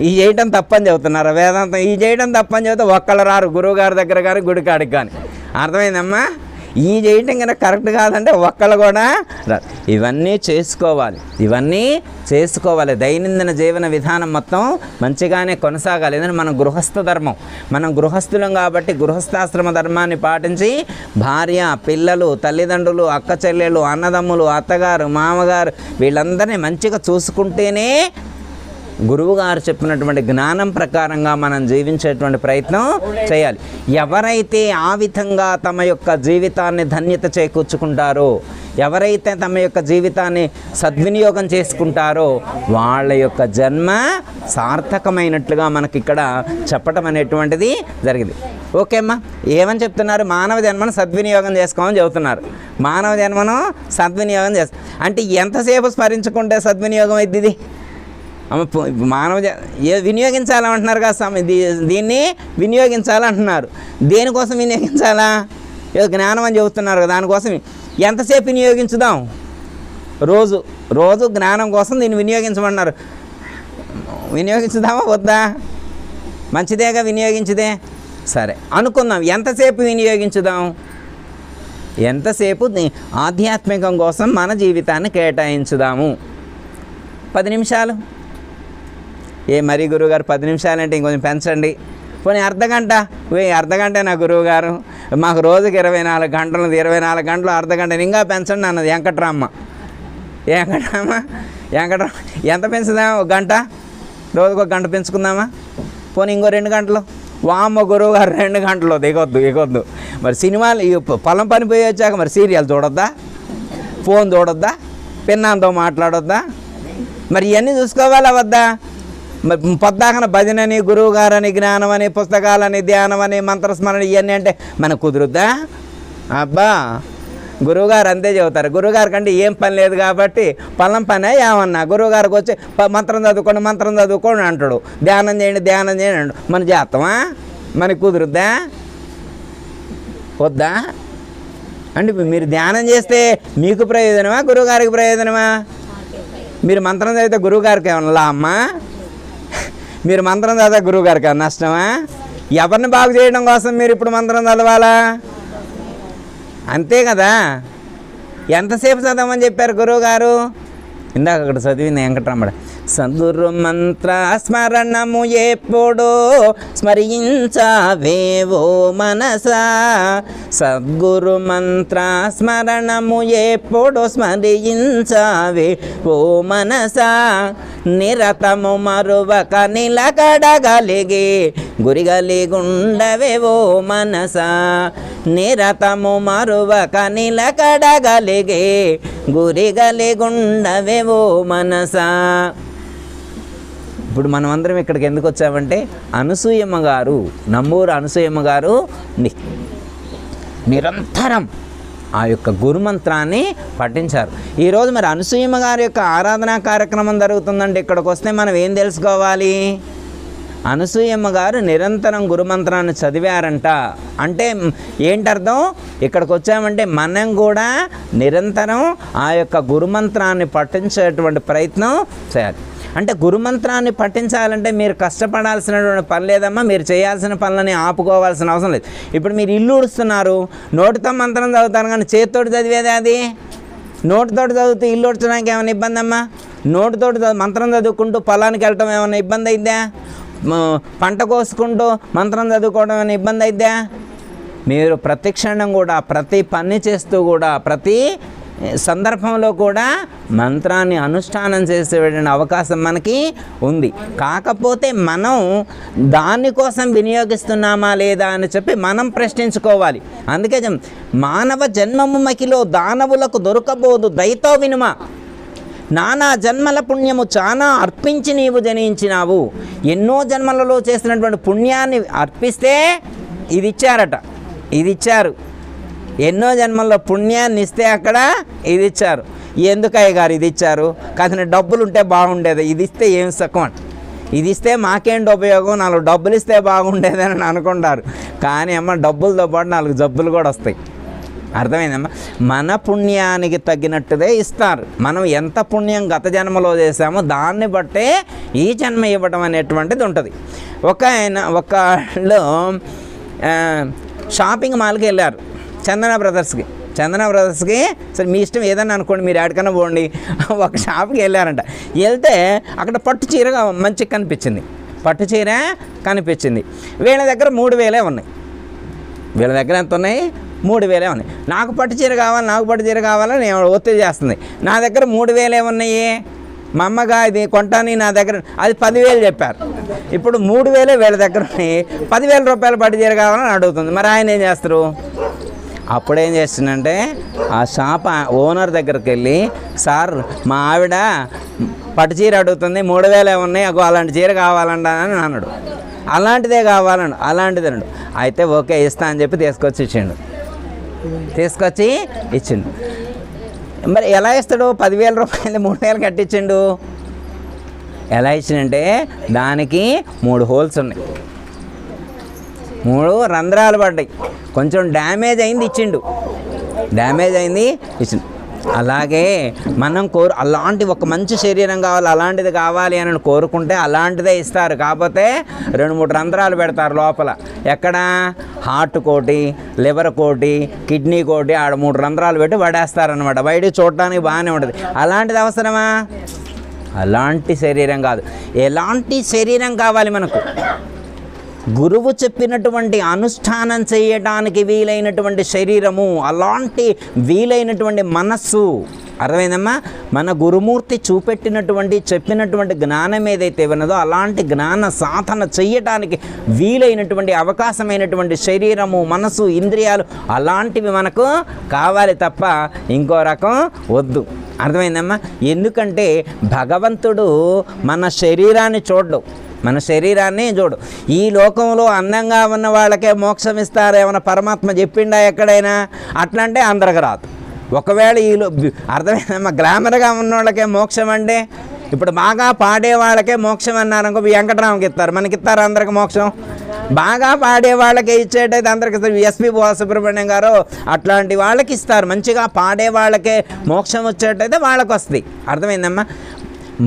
ఈ చేయటం తప్పని చెబుతున్నారు వేదాంతం. ఈ చేయటం తప్పని చెబితే ఒక్కళ్ళు రారు గురువుగారి దగ్గర కానీ గుడికాడికి కానీ. అర్థమైందమ్మా? ఈ చేయటం కనుక కరెక్ట్ కాదంటే ఒక్కళ్ళు కూడా రారు. ఇవన్నీ చేసుకోవాలి. దైనందిన జీవన విధానం మొత్తం మంచిగానే కొనసాగాలి. ఎందుకంటే మనం గృహస్థ ధర్మం, మనం గృహస్థులం కాబట్టి గృహస్థాశ్రమ ధర్మాన్ని పాటించి భార్య, పిల్లలు, తల్లిదండ్రులు, అక్క చెల్లెళ్ళు, అన్నదమ్ములు, అత్తగారు, మామగారు వీళ్ళందరినీ మంచిగా చూసుకుంటేనే గురువుగారు చెప్పినటువంటి జ్ఞానం ప్రకారంగా మనం జీవించేటువంటి ప్రయత్నం చేయాలి. ఎవరైతే ఆ విధంగా తమ యొక్క జీవితాన్ని ధన్యత చేకూర్చుకుంటారో, ఎవరైతే తమ యొక్క జీవితాన్ని సద్వినియోగం చేసుకుంటారో వాళ్ళ యొక్క జన్మ సార్థకమైనట్లుగా మనకి ఇక్కడ చెప్పటం అనేటువంటిది జరిగింది. ఓకే అమ్మా, ఏమని చెప్తున్నారు? మానవ జన్మను సద్వినియోగం చేసుకోమని చెబుతున్నారు. మానవ జన్మను సద్వినియోగం చేస్తా అంటే ఎంతసేపు స్మరించుకుంటే సద్వినియోగం అయింది? ఇది మానవ వినియోగించాలంటున్నారు కదా, దీన్ని వినియోగించాలంటున్నారు. దేనికోసం వినియోగించాలా? ఏదో జ్ఞానం అని చెబుతున్నారు కదా, దానికోసం ఎంతసేపు వినియోగించుదాం? రోజు జ్ఞానం కోసం దీన్ని వినియోగించమన్నారు. వినియోగించుదామా వద్దా? మంచిదేగా వినియోగించుదే. సరే అనుకుందాం, ఎంతసేపు వినియోగించుదాం? ఎంతసేపు ఆధ్యాత్మికం కోసం మన జీవితాన్ని కేటాయించుదాము. 10 నిమిషాలు. మరీ గురువుగారు 10 నిమిషాలు అంటే ఇంకొంచెం పెంచండి. పోనీ అర్ధగంట. అర్ధగంటే నా గురువుగారు, మాకు రోజుకి 24 గంటలు, 24 గంటలు అర్ధగంట ఇంకా పెంచండి అన్నది వెంకట్రామ. ఎంత పెంచుదామా? 1 గంట, రోజుకు 1 గంట పెంచుకుందామా? పోనీ ఇంకో 2 గంటలు. వామ్మ గురువుగారు 2 గంటలు ఎగొద్దు. మరి సినిమాలు పొలం పని పోయి వచ్చాక మరి సీరియల్ చూడొద్దా? ఫోన్ చూడొద్దా? పిన్నాంతో మాట్లాడొద్దా? మరి ఇవన్నీ చూసుకోవాలా వద్దా? మరి పొద్దాకన భజనని, గురువుగారని, జ్ఞానమని, పుస్తకాలని, ధ్యానమని, మంత్రస్మరణ ఇవన్నీ అంటే మనకు కుదురుద్దా? అబ్బా, గురువుగారు అంతే చెబుతారు. గురువుగారి కంటే ఏం పని లేదు కాబట్టి పొలం పనే ఏమన్నా గురువుగారికి వచ్చి మంత్రం చదువుకోండి అంటాడు. ధ్యానం చేయండి అంటాడు. మన చేస్తామా? మనకు కుదురుద్దా? వద్దా? అంటే మీరు ధ్యానం చేస్తే మీకు ప్రయోజనమా, గురువుగారికి ప్రయోజనమా? మీరు మంత్రం చదివితే గురువుగారికి ఏమన్నా అమ్మా? మీరు మంత్రం చదివితే గురువుగారికి ఏమన్నా నష్టమా? ఎవరిని బాగు చేయడం కోసం మీరు ఇప్పుడు మంత్రం చదవాలా? అంతే కదా. ఎంతసేపు చదవమని చెప్పారు గురువుగారు? ఇందాక అక్కడ చదివింది వెంకటరమణ. సద్గురు మంత్ర స్మరణము ఎప్పుడో స్మరించవేవో మనసా, సద్గురు మంత్ర స్మరణము ఎప్పుడో స్మరించవేవో మనసా, నిరతము మరువక నిలకడగలిగే గురిగలిగుండవేవో మనసా, నిరతము మరువక నిలకడగలిగే గురిగలిగుండవేవో మనసా. ఇప్పుడు మనమందరం ఇక్కడికి ఎందుకు వచ్చామంటే అనసూయమ్మ గారు, నంబూరు అనసూయమ్మ గారు నిరంతరం ఆ యొక్క గురుమంత్రాన్ని పఠించారు. ఈరోజు మరి అనసూయమ్మ గారి యొక్క ఆరాధనా కార్యక్రమం జరుగుతుందంటే ఇక్కడికి వస్తే మనం ఏం తెలుసుకోవాలి? అనసూయమ్మ గారు నిరంతరం గురుమంత్రాన్ని చదివారంట. అంటే ఏంటర్థం? ఇక్కడికి వచ్చామంటే మనం కూడా నిరంతరం ఆ యొక్క గురుమంత్రాన్ని పఠించేటువంటి ప్రయత్నం చేయాలి. అంటే గురుమంత్రాన్ని పఠించాలంటే మీరు కష్టపడాల్సినటువంటి పని లేదమ్మా. మీరు చేయాల్సిన పనులని ఆపుకోవాల్సిన అవసరం లేదు. ఇప్పుడు మీరు ఇల్లు ఉడుస్తున్నారు, నోటితో మంత్రం చదువుతారు కానీ చేతితోటి చదివేది అది. నోటితోటి చదివితే ఇల్లు ఉడచడానికి ఏమైనా ఇబ్బంది అమ్మా? నోటితోటి మంత్రం చదువుకుంటూ పొలానికి వెళ్ళటం ఏమైనా ఇబ్బంది అయిద్దా? పంట కోసుకుంటూ మంత్రం చదువుకోవడం ఏమైనా ఇబ్బంది అయిద్దా? మీరు ప్రతి క్షణం కూడా, ప్రతి పని చేస్తూ కూడా, ప్రతి సందర్భంలో కూడా మంత్రాన్ని అనుష్ఠానం చేసే అవకాశం మనకి ఉంది. కాకపోతే మనం దానికోసం వినియోగిస్తున్నామా లేదా అని చెప్పి మనం ప్రశ్నించుకోవాలి. అందుకే మానవ జన్మము మకిలో దానవులకు దొరకబోదు దయతో వినుమా, నానా జన్మల పుణ్యము చాలా అర్పించి నీవు జనించినావు. ఎన్నో జన్మలలో చేసినటువంటి పుణ్యాన్ని అర్పిస్తే ఇది ఇచ్చారట, ఇది ఇచ్చారు. ఎన్నో జన్మల్లో పుణ్యాన్ని ఇస్తే అక్కడ ఇది ఇచ్చారు. ఎందుకయ్య గారు ఇది ఇచ్చారు? కాదని డబ్బులు ఉంటే బాగుండేది, ఇది ఇస్తే ఏం సక్కువ, ఇది ఇస్తే మాకేంటి ఉపయోగం, 4 డబ్బులు ఇస్తే బాగుండేదని అనుకుంటారు. కానీ అమ్మ డబ్బులతో పాటు 4 జబ్బులు కూడా వస్తాయి. అర్థమైందమ్మా? మన పుణ్యానికి తగ్గినట్టుదే ఇస్తారు. మనం ఎంత పుణ్యం గత జన్మలో చేసామో దాన్ని బట్టే ఈ జన్మ ఇవ్వడం అనేటువంటిది ఉంటుంది. ఒకళ్ళు షాపింగ్ మాల్కి వెళ్ళారు, చందన బ్రదర్స్కి. సరే మీ ఇష్టం ఏదన్నా అనుకోండి, మీరు ఎక్కడికన్నా పోండి. ఒక షాప్కి వెళ్ళారంట. వెళ్తే అక్కడ పట్టు చీరగా మంచిగా కనిపించింది, పట్టు చీర కనిపించింది. వీళ్ళ దగ్గర 3000 ఉన్నాయి. వీళ్ళ దగ్గర ఎంత ఉన్నాయి? 3000 ఉన్నాయి. నాకు పట్టు చీర కావాలని నేను ఒత్తిడి చేస్తుంది. నా దగ్గర 3000 ఉన్నాయి. మా అమ్మగా ఇది కొంటాని నా దగ్గర అది 10,000 చెప్పారు. ఇప్పుడు 3000 వీళ్ళ దగ్గర ఉన్నాయి. 10,000 రూపాయలు పట్టు చీర కావాలని అడుగుతుంది. మరి ఆయన ఏం చేస్తారు? అప్పుడేం చేస్తుందంటే ఆ షాప్ ఓనర్ దగ్గరికి వెళ్ళి, సార్ మా ఆవిడ పట్టు చీర అడుగుతుంది, 3000 ఉన్నాయి, అలాంటి చీర కావాలంట అని అన్నాడు. అలాంటిదే కావాలన్నాడు. అలాంటిదే అన్నాడు. అయితే ఓకే ఇస్తా అని చెప్పి తీసుకొచ్చి ఇచ్చిండు. మరి ఎలా ఇస్తాడు? 10,000 రూపాయలు 3,000 కట్టించిండు. ఎలా ఇచ్చిండంటే దానికి 3 హోల్స్ ఉన్నాయి, 3 రంధ్రాలు పడ్డాయి. కొంచెం డ్యామేజ్ అయింది ఇచ్చిండు. అలాగే మనం అలాంటి ఒక మంచి శరీరం కావాలి, అలాంటిది కావాలి అని కోరుకుంటే అలాంటిదే ఇస్తారు. కాకపోతే 2-3 రంధ్రాలు పెడతారు లోపల. ఎక్కడ? హార్ట్ కోటి, లివర్ కోటి, కిడ్నీ కోటి, ఆడ 3 రంధ్రాలు పెట్టి పడేస్తారనమాట. బయట చూడటానికి బాగానే ఉంటుంది. అలాంటిది అవసరమా? అలాంటి శరీరం కాదు. ఎలాంటి శరీరం కావాలి మనకు? గురువు చెప్పినటువంటి అనుష్ఠానం చేయడానికి వీలైనటువంటి శరీరము, అలాంటి వీలైనటువంటి మనస్సు. అర్థమైందమ్మా? మన గురుమూర్తి చూపెట్టినటువంటి చెప్పినటువంటి జ్ఞానం ఏదైతే ఉన్నదో అలాంటి జ్ఞాన సాధన చెయ్యటానికి వీలైనటువంటి అవకాశమైనటువంటి శరీరము, మనసు, ఇంద్రియాలు అలాంటివి మనకు కావాలి తప్ప ఇంకో రకం వద్దు. అర్థమైందమ్మా? ఎందుకంటే భగవంతుడు మన శరీరాన్ని చూడడు, మన శరీరాన్ని చూడు. ఈ లోకంలో అందంగా ఉన్న వాళ్ళకే మోక్షం ఇస్తారు ఏమైనా పరమాత్మ చెప్పిండా ఎక్కడైనా? అట్లా అంటే అందరికి రాదు. ఒకవేళ అర్థమైందమ్మా? గ్లామర్గా ఉన్న వాళ్ళకే మోక్షం అంటే, ఇప్పుడు బాగా పాడే వాళ్ళకే మోక్షం అన్నారనుకో, వెంకటరామకి ఇస్తారు, మనకి ఇస్తారు అందరికి మోక్షం? బాగా పాడే వాళ్ళకే ఇచ్చేటైతే అందరికి ఇస్తారు. ఎస్పి బాలసుబ్రహ్మణ్యం గారు అట్లాంటి వాళ్ళకి ఇస్తారు. మంచిగా పాడే వాళ్ళకే మోక్షం వచ్చేటైతే వాళ్ళకి వస్తుంది. అర్థమైందమ్మా?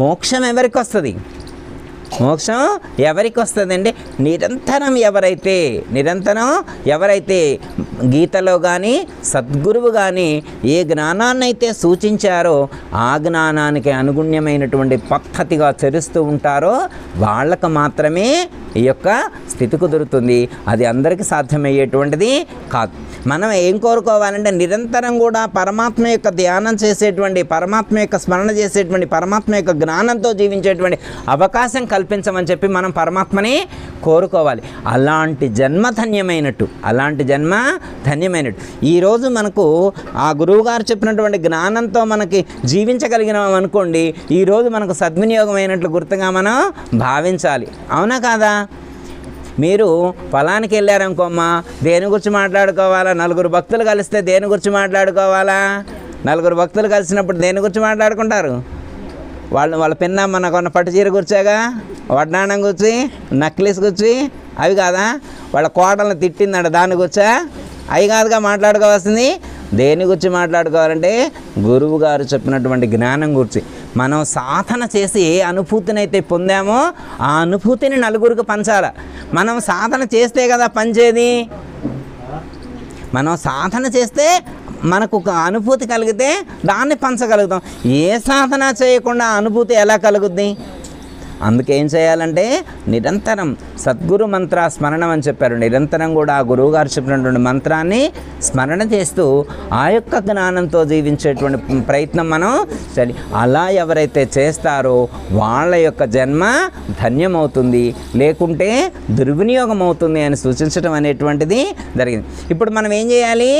మోక్షం ఎవరికి వస్తుంది? మోక్షం ఎవరికి వస్తుందండి? నిరంతరం ఎవరైతే గీతలో కానీ సద్గురువు కానీ ఏ జ్ఞానాన్ని అయితే సూచించారో ఆ జ్ఞానానికి అనుగుణ్యమైనటువంటి పద్ధతిగా చరిస్తూ ఉంటారో వాళ్ళకు మాత్రమే ఈ యొక్క స్థితి కుదురుతుంది. అది అందరికీ సాధ్యమయ్యేటువంటిది కాదు. మనం ఏం కోరుకోవాలంటే నిరంతరం కూడా పరమాత్మ యొక్క ధ్యానం చేసేటువంటి, పరమాత్మ యొక్క స్మరణ చేసేటువంటి, పరమాత్మ యొక్క జ్ఞానంతో జీవించేటువంటి అవకాశం కల్పించమని చెప్పి మనం పరమాత్మని కోరుకోవాలి. అలాంటి జన్మ ధన్యమైనట్టు. ఈరోజు మనకు ఆ గురువుగారు చెప్పినటువంటి జ్ఞానంతో మనకి జీవించగలిగినాం అనుకోండి, ఈరోజు మనకు సద్వినియోగమైనట్లు గుర్తుగా మనం భావించాలి. అవునా కాదా? మీరు పొలానికి వెళ్ళారనుకోమ్మా, దేని గురించి మాట్లాడుకోవాలా? నలుగురు భక్తులు కలిస్తే దేని గురించి మాట్లాడుకోవాలా? నలుగురు భక్తులు కలిసినప్పుడు దేని గురించి మాట్లాడుకుంటారు? వాళ్ళ పిన్న మన కొన్న పట్టు చీర గుర్చాగా, వడ్డాణం గుర్చి, నక్లీస్ గుర్చి, అవి కాదా? వాళ్ళ కోడలను తిట్టిందంట దాని గుర్చా? అవి కాదుగా మాట్లాడుకోవాల్సింది. దేని గురించి మాట్లాడుకోవాలంటే గురువు గారు చెప్పినటువంటి జ్ఞానం గురించి. మనం సాధన చేసి ఏ అనుభూతిని అయితే పొందామో ఆ అనుభూతిని నలుగురికి పంచాలి. మనం సాధన చేస్తే కదా పంచేది. మనం సాధన చేస్తే మనకు ఒక అనుభూతి కలిగితే దాన్ని పంచగలుగుతాం. ఏ సాధన చేయకుండా అనుభూతి ఎలా కలుగుద్ది? అందుకే ఏం చేయాలంటే నిరంతరం సద్గురు మంత్ర స్మరణం అని చెప్పారు. నిరంతరం కూడా ఆ గురువు గారు చెప్పినటువంటి మంత్రాన్ని స్మరణ చేస్తూ ఆ యొక్క జ్ఞానంతో జీవించేటువంటి ప్రయత్నం మనం చేయాలి. అలా ఎవరైతే చేస్తారో వాళ్ళ యొక్క జన్మ ధన్యమవుతుంది, లేకుంటే దుర్వినియోగం అవుతుంది అని సూచించడం అనేటువంటిది జరిగింది. ఇప్పుడు మనం ఏం చేయాలి?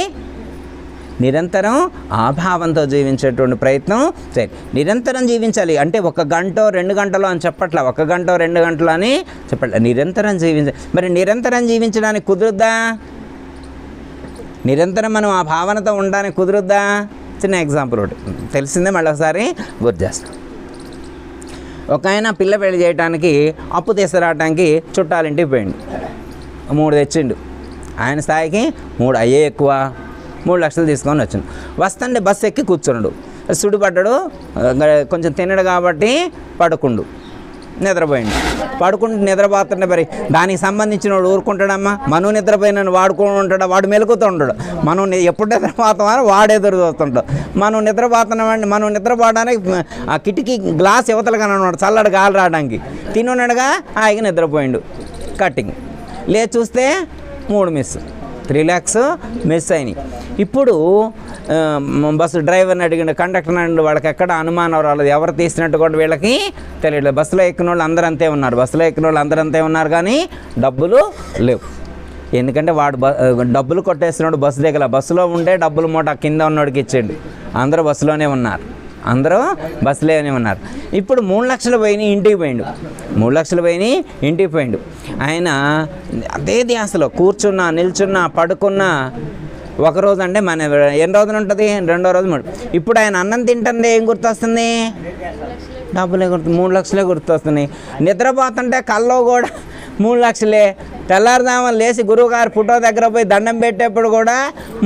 నిరంతరం ఆ భావంతో జీవించేటువంటి ప్రయత్నం చేయాలి. నిరంతరం జీవించాలి అంటే 1 గంట 2 గంటలు అని చెప్పట్లా, 1 గంట 2 గంటలు అని చెప్పట్లా, నిరంతరం జీవించాలి. మరి నిరంతరం జీవించడానికి కుదురుద్దా? నిరంతరం మనం ఆ భావనతో ఉండడానికి కుదురుద్దా? చిన్న ఎగ్జాంపుల్ ఒకటి తెలిసిందే, మళ్ళీ ఒకసారి గుర్తు చేస్తాం. ఒక ఆయన పిల్ల పెళ్లి చేయడానికి అప్పు తీసుకురావడానికి చుట్టాలింటికి పోయిండు. 3 తెచ్చిండు. ఆయన స్థాయికి 3 అయ్యే ఎక్కువ, 3 లక్షలు తీసుకొని వచ్చిండు. వస్తుండే బస్సు ఎక్కి కూర్చున్నాడు. సుడిపడ్డాడు, కొంచెం తినడు కాబట్టి పడుకుండు, నిద్రపోయిండు. పడుకుంటూ నిద్రపోతుంటే మరి దానికి సంబంధించిన వాడు ఊరుకుంటాడమ్మా? మనం నిద్రపోయినని వాడుకొని ఉంటాడు, వాడు మెలుకుతూ ఉంటాడు. మనం ఎప్పుడు నిద్రపోతామని వాడు ఎదురు చూస్తుంటాడు. మనం నిద్రపోతున్నామండి, మనం నిద్రపోవడానికి ఆ కిటికీ గ్లాస్ యువతలుగా ఉన్నాడు, చల్లడు గాలి రావడానికి. తినున్నాడుగా హాయిగా నిద్రపోయిండు. కట్టింగ్ లేదు చూస్తే 3 మిస్, 3 lakhs మిస్ అయినాయి. ఇప్పుడు బస్సు డ్రైవర్ని అడిగిన, కండక్టర్ని అడిగిన, వాళ్ళకి ఎక్కడ అనుమానం రాలేదు. ఎవరు తీసినట్టు కూడా వీళ్ళకి తెలియలేదు. బస్సులో ఎక్కిన వాళ్ళు అందరూ అంతే ఉన్నారు, కానీ డబ్బులు లేవు. ఎందుకంటే వాడు డబ్బులు కొట్టేస్తున్నాడు బస్సు దగ్గర. బస్సులో ఉండే డబ్బులు మూట కింద ఉన్నోడికి ఇచ్చాడు. అందరూ బస్సులోనే ఉన్నారు. ఇప్పుడు 3 లక్షలు పోయినాయి, ఇంటికి పోయిండు. ఆయన అదే ధ్యాసలో కూర్చున్నా, నిల్చున్నా, పడుకున్నా. ఒకరోజు అంటే మన ఎన్ని రోజులు ఉంటుంది? 2వ రోజు. ఇప్పుడు ఆయన అన్నం తింటుంది, ఏం గుర్తొస్తుంది? డబ్బులే 3 లక్షలే గుర్తొస్తున్నాయి. నిద్రపోతుంటే కల్లో కూడా 3 లక్షలే. తెల్లారుదామని లేచి గురువుగారు ఫోటో దగ్గర పోయి దండం పెట్టేప్పుడు కూడా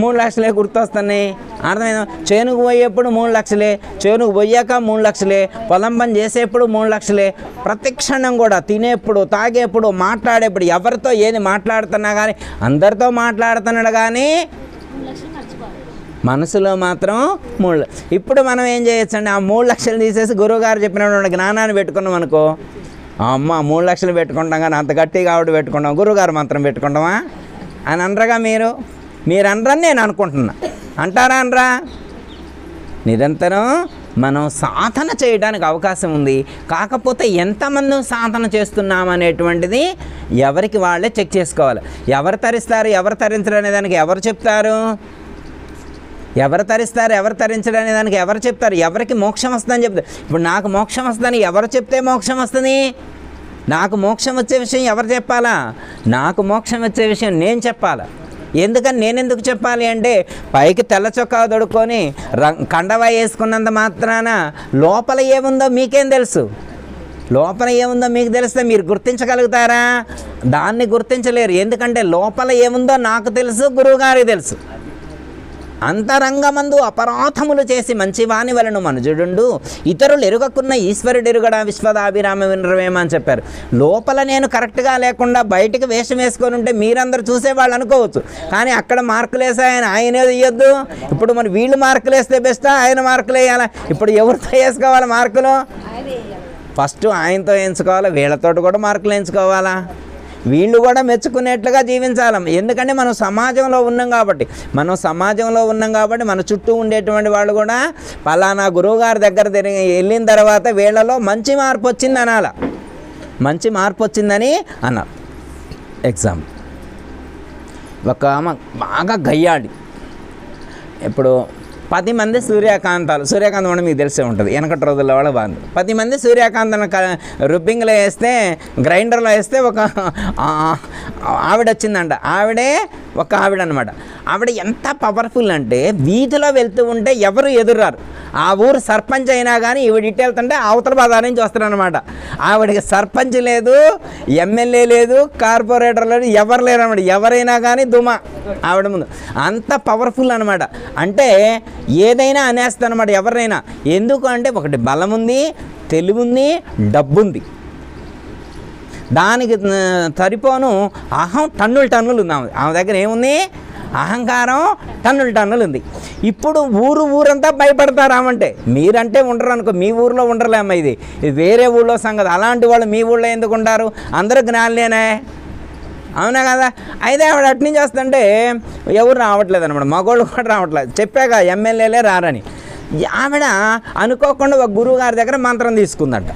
3 లక్షలే గుర్తొస్తున్నాయి. అర్థమైందా? చేనుకు పోయేప్పుడు 3 లక్షలే, చేనుకు పోయాక 3 లక్షలే, పొలం పని చేసేప్పుడు 3 లక్షలే. ప్రతి క్షణం కూడా తినేప్పుడు, తాగేప్పుడు, మాట్లాడేప్పుడు, ఎవరితో ఏది మాట్లాడుతున్నా కానీ అందరితో మాట్లాడుతున్నాడు. కానీ మనసులో మాత్రం ఇప్పుడు మనం ఏం చేయొచ్చండి, ఆ 3 లక్షలు తీసేసి గురువుగారు చెప్పినటువంటి జ్ఞానాన్ని పెట్టుకున్నాం అనుకో, అమ్మ 3 లక్షలు పెట్టుకుంటాం కానీ అంత గట్టిగా ఆవిడ పెట్టుకుంటాం, గురువుగారు మంత్రం పెట్టుకుంటామా అని అనరుగా మీరు అనరని నేను అనుకుంటున్నా. అంటారా అనరా? నిరంతరం మనం సాధన చేయడానికి అవకాశం ఉంది. కాకపోతే ఎంతమంది సాధన చేస్తున్నాం అనేటువంటిది ఎవరికి వాళ్ళే చెక్ చేసుకోవాలి. ఎవరు తరిస్తారు, ఎవరు తరించరు అనే దానికి ఎవరు చెప్తారు? ఎవరు తరిస్తారు, ఎవరు తరించడం అనే దానికి ఎవరు చెప్తారు? ఎవరికి మోక్షం వస్తుందని చెప్తారు. ఇప్పుడు నాకు మోక్షం వస్తుందని ఎవరు చెప్తే మోక్షం వస్తుంది? నాకు మోక్షం వచ్చే విషయం ఎవరు చెప్పాలా? నాకు మోక్షం వచ్చే విషయం నేను చెప్పాలా? ఎందుకని నేను ఎందుకు చెప్పాలి అంటే, పైకి తెల్ల చొక్కా దొడుక్కొని కండవా వేసుకున్నంత మాత్రాన లోపల ఏముందో మీకేం తెలుసు? లోపల ఏముందో మీకు తెలిస్తే మీరు గుర్తించగలుగుతారా? దాన్ని గుర్తించలేరు. ఎందుకంటే లోపల ఏముందో నాకు తెలుసు, గురువుగారికి తెలుసు. అంతరంగమందు అపరాధములు చేసి మంచివాని వలను మనుజుడుండు, ఇతరులు ఎరుగకున్న ఈశ్వరుడు ఎరుగడా విశ్వదాభిరామ వినరవేమ అని చెప్పారు. లోపల నేను కరెక్ట్గా లేకుండా బయటికి వేషం వేసుకొని ఉంటే మీరందరూ చూసేవాళ్ళు అనుకోవచ్చు, కానీ అక్కడ మార్కులు వేసా ఆయనే ఇవ్వద్దు. ఇప్పుడు మరి వీళ్ళు మార్కులు వేస్తే బెస్టా, ఆయన మార్కులు వేయాలా? ఇప్పుడు ఎవరితో వేసుకోవాలి మార్కులు? ఫస్ట్ ఆయనతో వేయించుకోవాలి, వీళ్ళతో కూడా మార్కులు వేయించుకోవాలా? వీళ్ళు కూడా మెచ్చుకునేట్లుగా జీవించాలి. ఎందుకంటే మనం సమాజంలో ఉన్నాం కాబట్టి మన చుట్టూ ఉండేటువంటి వాళ్ళు కూడా పలానా గురువుగారి దగ్గర వెళ్ళిన తర్వాత వీళ్ళలో మంచి మార్పు వచ్చింది అనాల, మంచి మార్పు వచ్చిందని అన్నారు. ఎగ్జాంపుల్, ఒక ఆమె బాగా గయ్యాడి, ఇప్పుడు 10 మంది సూర్యకాంతం కూడా మీకు తెలిసే ఉంటుంది, వెనకటి రోజుల్లో వాళ్ళ బాగుంది. 10 మంది సూర్యకాంతం రుబ్బింగ్లో వేస్తే, గ్రైండర్లో వేస్తే ఒక ఆవిడ వచ్చిందంట. ఆవిడే ఒక ఆవిడ అనమాట. ఆవిడ ఎంత పవర్ఫుల్ అంటే వీధిలో వెళ్తూ ఉంటే ఎవరు ఎదుర్రారు. ఆ ఊరు సర్పంచ్ అయినా కానీ ఈవిడ ఇటు వెళ్తుంటే అవతల బజార్ నుంచి వస్తారనమాట. ఆవిడకి సర్పంచ్ లేదు, ఎమ్మెల్యే లేదు, కార్పొరేటర్ లేదు, ఎవరు లేరు అనమాట. ఎవరైనా కానీ దుమా ఆవిడ ముందు. అంత పవర్ఫుల్ అనమాట. అంటే ఏదైనా అనేస్తుంది అనమాట ఎవరినైనా. ఎందుకు అంటే ఒకటి బలం ఉంది, తెలివి ఉంది, డబ్బు ఉంది. దానికి సరిపోను అహం టన్నులు ఉంది ఆమె దగ్గర. ఏముంది? అహంకారం టన్నులు ఉంది. ఇప్పుడు ఊరంతా భయపడతారు ఆమంటే. మీరంటే ఉండరు అనుకో, మీ ఊరిలో ఉండరులేమ్మ, ఇది వేరే ఊళ్ళో సంగతి. అలాంటి వాళ్ళు మీ ఊళ్ళో ఎందుకు ఉంటారు? అందరూ జ్ఞానులేనే, అవునా కదా? అయితే ఆవిడ అటు నుంచి వస్తుంటే ఎవరు రావట్లేదు అనమాట, మగోళ్ళు కూడా రావట్లేదు. చెప్పాక ఎమ్మెల్యేలే రారని. ఆవిడ అనుకోకుండా ఒక గురువుగారి దగ్గర మంత్రం తీసుకుందంట.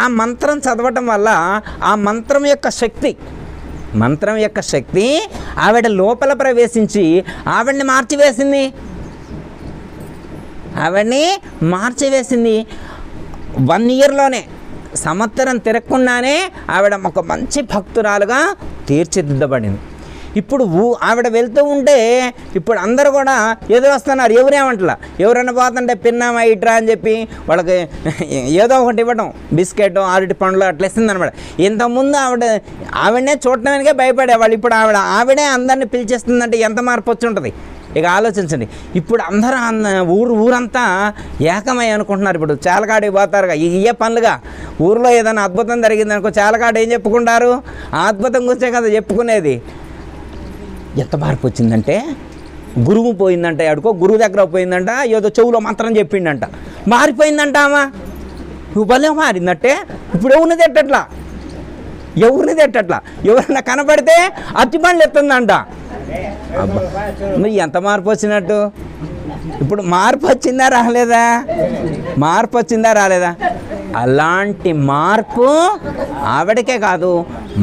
ఆ మంత్రం చదవటం వల్ల ఆ మంత్రం యొక్క శక్తి ఆవిడ లోపల ప్రవేశించి ఆవిడ్ని మార్చివేసింది. 1 ఇయర్లోనే, సంవత్సరం తిరగకుండానే ఆవిడ ఒక మంచి భక్తురాలుగా తీర్చిదిద్దబడింది. ఇప్పుడు ఆవిడ వెళ్తూ ఉంటే ఇప్పుడు అందరూ కూడా ఎదురొస్తున్నారు. ఎవరేమంటలా, ఎవరైనా పోతుంటే పిన్నామా ఇట్రా అని చెప్పి వాళ్ళకి ఏదో ఒకటి ఇవ్వడం, బిస్కెట్, అరటి పండ్లు అట్లా ఇస్తుంది అనమాట. ఇంతకుముందు ఆవిడనే చూడటానికే భయపడేవాళ్ళు. ఇప్పుడు ఆవిడే అందరిని పిలిచేస్తుందంటే ఎంత మార్పు వచ్చి ఉంటుంది. ఇక ఆలోచించండి. ఇప్పుడు అందరూ ఊరంతా ఏకమై అనుకుంటున్నారు. ఇప్పుడు చాలకాడికి పోతారుగా, ఇవే పనులుగా. ఊరిలో ఏదైనా అద్భుతం జరిగిందనుకో చాలకాడ ఏం చెప్పుకుంటారు? ఆ అద్భుతం గురించే కదా చెప్పుకునేది. ఎంత మార్పు వచ్చిందంటే, గురువు పోయిందంట, ఎడుకో గురువు దగ్గర పోయిందంట, ఏదో చెవులో మంత్రం చెప్పిండంట, మారిపోయిందంట. ఆమె నువ్వు భలే మారిందంటే ఇప్పుడు ఎవరిని తిట్టట్లా, ఎవరన్నా కనపడితే అరటిపండ్లు ఎత్తుందంట. అబ్బా, మరి ఎంత మార్పు వచ్చినట్టు? ఇప్పుడు మార్పు వచ్చిందా రాలేదా? అలాంటి మార్పు ఆవిడకే కాదు,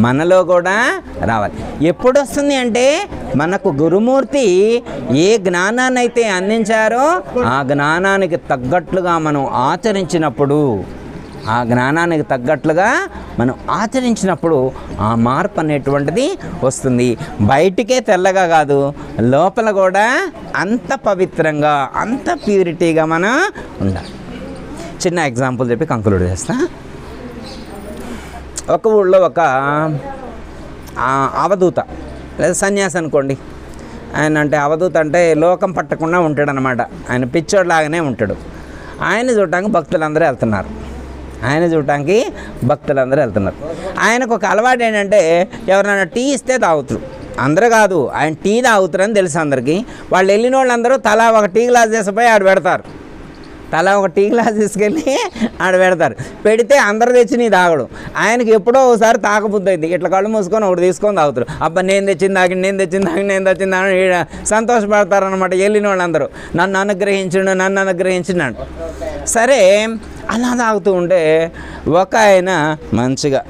మనలో కూడా రావాలి. ఎప్పుడు వస్తుంది అంటే, మనకు గురుమూర్తి ఏ జ్ఞానాన్ని అయితే అందించారో ఆ జ్ఞానానికి తగ్గట్లుగా మనం ఆచరించినప్పుడు ఆ మార్పు అనేటువంటిది వస్తుంది. బయటికే తెల్లగా కాదు, లోపల కూడా అంత పవిత్రంగా, అంత ప్యూరిటీగా మనం ఉండాలి. చిన్న ఎగ్జాంపుల్ చెప్పి కంక్లూడ్ చేస్తా. ఒక ఊళ్ళో ఒక అవధూత లేదా సన్యాసి అనుకోండి. ఆయన అంటే అవధూత అంటే లోకం పట్టకుండా ఉంటాడు అనమాట. ఆయన పిచ్చోడ్లాగానే ఉంటాడు. ఆయన చూడటానికి భక్తులందరూ వెళ్తున్నారు. ఆయనకు ఒక అలవాటు ఏంటంటే, ఎవరైనా టీ ఇస్తే తాగుతాడు. అందరూ కాదు, ఆయన టీ తాగుతారని తెలుసు అందరికీ. వాళ్ళు వెళ్ళిన వాళ్ళందరూ తలా ఒక టీ గ్లాస్ చేసిపోయి ఆడ పెడతారు. తలా ఒక టీ గ్లాస్ తీసుకెళ్ళి ఆడ పెడతారు. పెడితే అందరు తెచ్చి నీ తాగడు. ఆయనకి ఎప్పుడో ఒకసారి తాగబుద్ధి అయింది, ఇట్లా కళ్ళు మూసుకొని ఒకటి తీసుకొని తాగుతారు. అబ్బా నేను తెచ్చింది తాగి, నేను తెచ్చింది తాగి, నేను తెచ్చింది తాగి సంతోషపడతారనమాట వెళ్ళిన వాళ్ళందరూ. నన్ను అనుగ్రహించినాడు. సరే అలా తాగుతూ ఉంటే ఒక ఆయన మంచిగా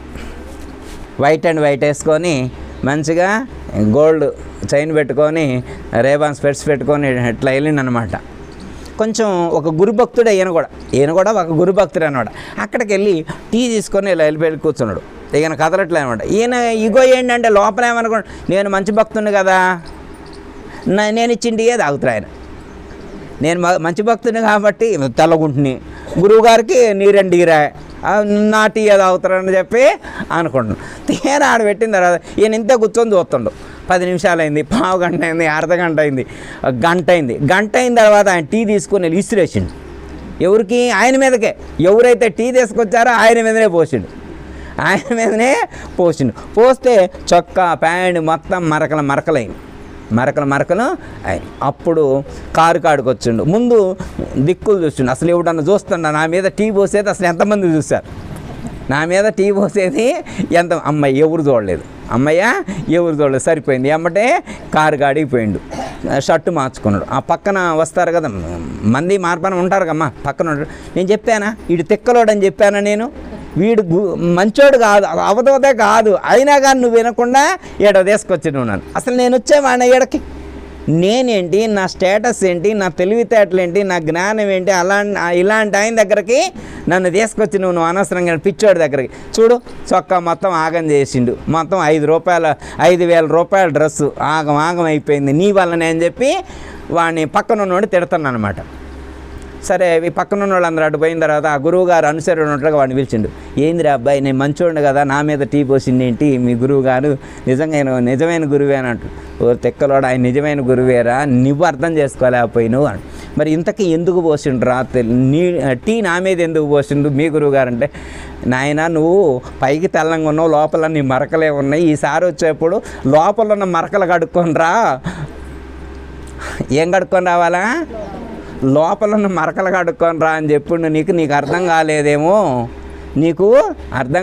వైట్ అండ్ వైట్ వేసుకొని మంచిగా గోల్డ్ చైన్ పెట్టుకొని రేబాన్ స్పెట్స్ పెట్టుకొని ఇట్లా వెళ్ళిండనమాట. కొంచెం ఒక గురుభక్తుడు ఈయన కూడా ఒక గురుభక్తుడు అనమాట. అక్కడికి వెళ్ళి టీ తీసుకొని ఇలా వెళ్ళి కూర్చున్నాడు. ఈయన కదలట్లే అనమాట. ఈయన ఇగో ఏంటంటే లోపల ఏమనుకోండి, నేను మంచి భక్తుడిని కదా, నేను ఇచ్చింటియే తాగుతాడు ఆయన. నేను మంచి భక్తుని కాబట్టి తెల్లగుంటుని, గురువుగారికి నీరండిరా నా టీ ఏదో అవుతారని చెప్పి అనుకుంటున్నాను. తీరా ఆడ పెట్టిన తర్వాత ఈయన ఇంత కూర్చొని చూస్తుండు. 10 నిమిషాలు అయింది, పావు గంట అయింది, అర్ధగంట అయింది, గంట అయిన తర్వాత ఆయన టీ తీసుకొని ఇసిరేసిండు. ఎవరికి? ఆయన మీదకే. ఎవరైతే టీ తీసుకొచ్చారో ఆయన మీదనే పోసిండు. పోస్తే చొక్కా ప్యాంట్ మొత్తం మరకలైంది. అప్పుడు కారు కాడికి వచ్చిండు. ముందు దిక్కులు చూసిండు. అసలు ఎవడన్నా చూస్తుండ నా మీద టీ పోసేది అసలు ఎంతమంది చూశారు? నా మీద టీ పోసేది అమ్మాయి ఎవరు చూడలేదు. సరిపోయింది. ఎమ్మటే కారు కాడికి పోయిండు. షర్టు మార్చుకున్నాడు. ఆ పక్కన వస్తారు కదా మంది మార్పన ఉంటారు కమ్మా పక్కన. నేను చెప్పానా వీడు తిక్కలోడని చెప్పానా? నేను వీడు మంచోడు కాదు, అవధవతే కాదు, అయినా కానీ నువ్వు వినకుండా ఏడో తీసుకొచ్చి నువ్వు నన్ను. అసలు నేను వచ్చేవాడిన ఏడకి నేనేంటి, నా స్టేటస్ ఏంటి, నా తెలివితేటలు ఏంటి, నా జ్ఞానం ఏంటి, ఇలాంటి ఆయన దగ్గరికి నన్ను తీసుకొచ్చి నువ్వు అనవసరంగా పిచ్చోడి దగ్గరికి. చూడు చొక్కా మొత్తం ఆగం చేసిండు. మొత్తం 5,000 రూపాయల డ్రెస్సు ఆగం అయిపోయింది నీ వల్లనే అని చెప్పి వాడిని పక్కన ఉన్నోడు తిడతాను అనమాట. సరే ఈ పక్కన ఉన్న వాళ్ళందరూ అటు పోయిన తర్వాత ఆ గురువు గారు అనుసరి ఉన్నట్లుగా వాడిని పిలిచిండు. ఏందిరా అబ్బాయి, నేను మంచోడు కదా, నా మీద టీ పోసింది ఏంటి? మీ గురువు గారు నిజమైన గురువేనంటు. ఓ తెక్కలోడు, ఆయన నిజమైన గురువేరా, నువ్వు అర్థం చేసుకోలేకపోయినావు అని. మరి ఇంతకీ ఎందుకు పోసిండ్రా టీ నా మీద ఎందుకు పోసిండు మీ గురువు గారు అంటే, నాయన నువ్వు పైకి తెల్లంగా ఉన్నావు, లోపల నీ మరకలే ఉన్నాయి, ఈసారి వచ్చేప్పుడు లోపల ఉన్న మరకలు కడుక్కొని రా. ఏం కడుక్కొని రావాలా? లోపల ఉన్న మరకలు కడుక్కొని రా అని చెప్పుడు. నీకు అర్థం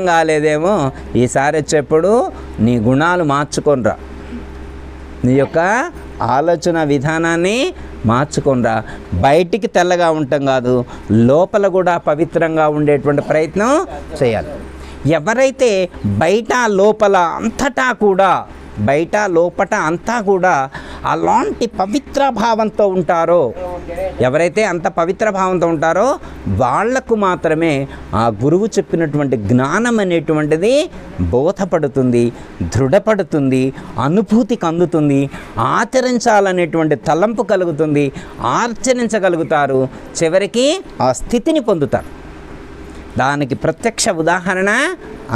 కాలేదేమో, ఈసారి వచ్చేప్పుడు నీ గుణాలు మార్చుకొని రా, నీ యొక్క ఆలోచన విధానాన్ని మార్చుకొనిరా. బయటికి తెల్లగా ఉండటం కాదు, లోపల కూడా పవిత్రంగా ఉండేటువంటి ప్రయత్నం చేయాలి. ఎవరైతే బయట లోపల అంతా కూడా అలాంటి పవిత్ర భావంతో ఉంటారో, ఎవరైతే అంత పవిత్ర భావంతో ఉంటారో వాళ్లకు మాత్రమే ఆ గురువు చెప్పినటువంటి జ్ఞానం అనేటువంటిది బోధపడుతుంది, దృఢపడుతుంది, అనుభూతికి అందుతుంది, ఆచరించాలనేటువంటి తలంపు కలుగుతుంది, ఆచరించగలుగుతారు, చివరికి ఆ స్థితిని పొందుతారు. దానికి ప్రత్యక్ష ఉదాహరణ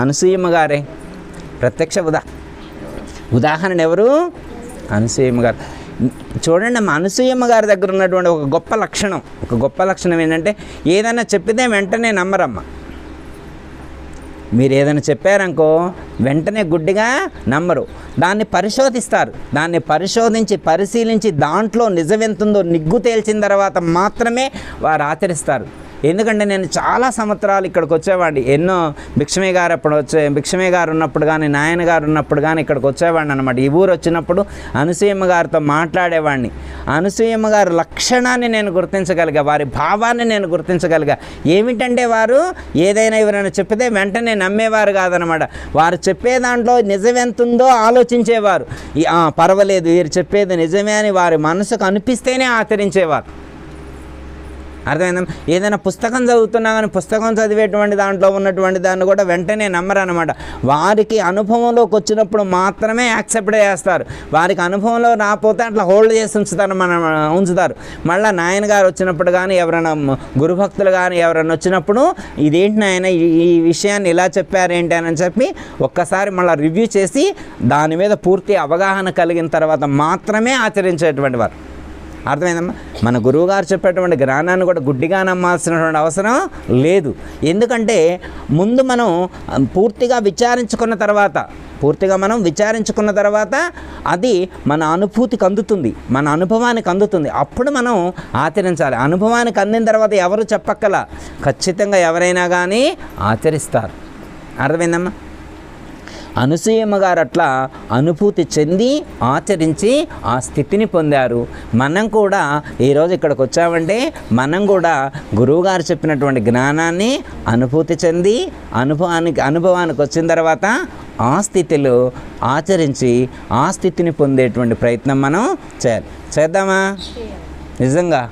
అనసూయమ్మ గారే. ఉదాహరణ ఎవరు? అనసూయమ్మ గారు. చూడండి, మా అనసూయమ్మ గారి దగ్గర ఉన్నటువంటి ఒక గొప్ప లక్షణం ఏంటంటే, ఏదైనా చెప్పితే వెంటనే నమ్మరమ్మ. మీరు ఏదైనా చెప్పారనుకో వెంటనే గుడ్డిగా నమ్మరు, దాన్ని పరిశోధిస్తారు. దాన్ని పరిశీలించి దాంట్లో నిజమెంతుందో నిగ్గు తేల్చిన తర్వాత మాత్రమే వారు ఆచరిస్తారు. ఎందుకంటే నేను చాలా సంవత్సరాలు ఇక్కడికి వచ్చేవాడిని. ఎన్నో భిక్షమయ్య గారు ఉన్నప్పుడు కానీ, నాయన గారు ఉన్నప్పుడు కానీ ఇక్కడికి వచ్చేవాడిని అనమాట. ఈ ఊరు వచ్చినప్పుడు అనసూయమ్మ గారితో మాట్లాడేవాడిని. అనసూయమ్మ గారి లక్షణాన్ని నేను గుర్తించగలిగా, వారి భావాన్ని నేను గుర్తించగలిగా. ఏమిటంటే వారు ఏదైనా ఎవరైనా చెప్పితే వెంటనే నమ్మేవారు కాదనమాట. వారు చెప్పే దాంట్లో నిజమెంతుందో ఆలోచించేవారు. పర్వాలేదు వీరు చెప్పేది నిజమే అని వారి మనసుకు అనిపిస్తేనే ఆచరించేవారు. అర్థమైందా? ఏదైనా పుస్తకం చదువుతున్నా కానీ పుస్తకం చదివేటువంటి దాంట్లో ఉన్నటువంటి దాన్ని కూడా వెంటనే నమ్మరనమాట. వారికి అనుభవంలోకి వచ్చినప్పుడు మాత్రమే యాక్సెప్ట్ చేస్తారు. వారికి అనుభవంలో రాకపోతే అట్లా హోల్డ్ చేసి ఉంచుతారు. మళ్ళీ నాయన గారు వచ్చినప్పుడు కానీ, ఎవరైనా గురుభక్తులు కానీ ఎవరైనా వచ్చినప్పుడు ఇదేంటి నాయన ఈ విషయాన్ని ఇలా చెప్పారేంటి అని చెప్పి ఒక్కసారి మళ్ళీ రివ్యూ చేసి దాని మీద పూర్తి అవగాహన కలిగిన తర్వాత మాత్రమే ఆచరించేటువంటి వారు. అర్థమైందమ్మా? మన గురువుగారు చెప్పేటువంటి జ్ఞానాన్ని కూడా గుడ్డిగా నమ్మాల్సినటువంటి అవసరం లేదు. ఎందుకంటే ముందు మనం పూర్తిగా విచారించుకున్న తర్వాత అది మన అనుభూతికి అందుతుంది, మన అనుభవానికి అందుతుంది. అప్పుడు మనం ఆచరించాలి. అనుభవానికి అందిన తర్వాత ఎవరు చెప్పక్కల, ఖచ్చితంగా ఎవరైనా కానీ ఆచరిస్తారు. అర్థమైందమ్మా? అనసూయమ్మ గారు అట్లా అనుభూతి చెంది ఆచరించి ఆ స్థితిని పొందారు. మనం కూడా ఈరోజు ఇక్కడికి వచ్చామంటే మనం కూడా గురువుగారు చెప్పినటువంటి జ్ఞానాన్ని అనుభూతి చెంది అనుభవానికి వచ్చిన తర్వాత ఆ స్థితిలో ఆచరించి ఆ స్థితిని పొందేటువంటి ప్రయత్నం మనం చేద్దామా? నిజంగా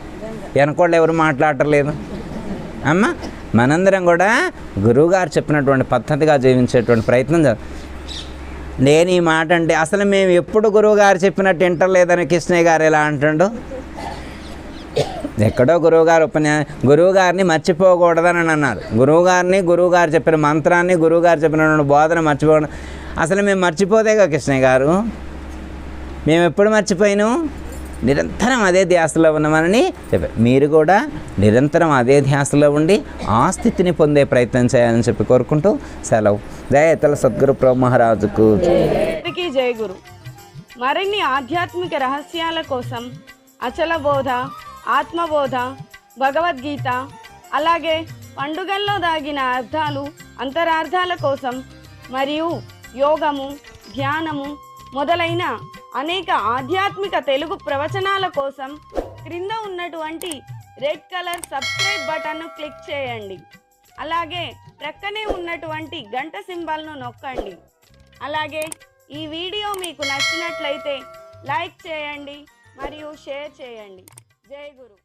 వెనకోళ్ళు ఎవరు మాట్లాడటలేదు అమ్మ. మనందరం కూడా గురువుగారు చెప్పినటువంటి పద్ధతిగా జీవించేటువంటి ప్రయత్నం నేను ఈ మాట అంటే అసలు మేము ఎప్పుడు గురువుగారు చెప్పినట్టు వింటలేదని కృష్ణయ్య గారు ఎలా అంటుండో, ఎక్కడో గురువుగారిని మర్చిపోకూడదని అన్నారు. గురువుగారు చెప్పిన మంత్రాన్ని, గురువుగారు చెప్పినటువంటి బోధన మర్చిపోవడం. అసలు మేము మర్చిపోతేగా కృష్ణయ్య గారు, మేము ఎప్పుడు మర్చిపోయినాం? నిరంతరం అదే ధ్యాసలో ఉన్నామని చెప్పారు. మీరు కూడా నిరంతరం అదే ధ్యాసలో ఉండి ఆ స్థితిని పొందే ప్రయత్నం చేయాలని చెప్పి కోరుకుంటూ సెలవు. జయ సద్గురు ప్రభు మహారాజుకు జయ గురు. మరిన్ని ఆధ్యాత్మిక రహస్యాల కోసం అచల బోధ, ఆత్మబోధ, భగవద్గీత, అలాగే పండుగల్లో దాగిన అర్థాలు, అంతరార్థాల కోసం మరియు యోగము, ధ్యానము మొదలైన అనేక ఆధ్యాత్మిక తెలుగు ప్రవచనాల కోసం క్రింద ఉన్నటువంటి రెడ్ కలర్ సబ్స్క్రైబ్ బటన్ను క్లిక్ చేయండి. అలాగే ప్రక్కనే ఉన్నటువంటి గంట సింబల్ను నొక్కండి. అలాగే ఈ వీడియో మీకు నచ్చినట్లయితే లైక్ చేయండి మరియు షేర్ చేయండి. జై గురు.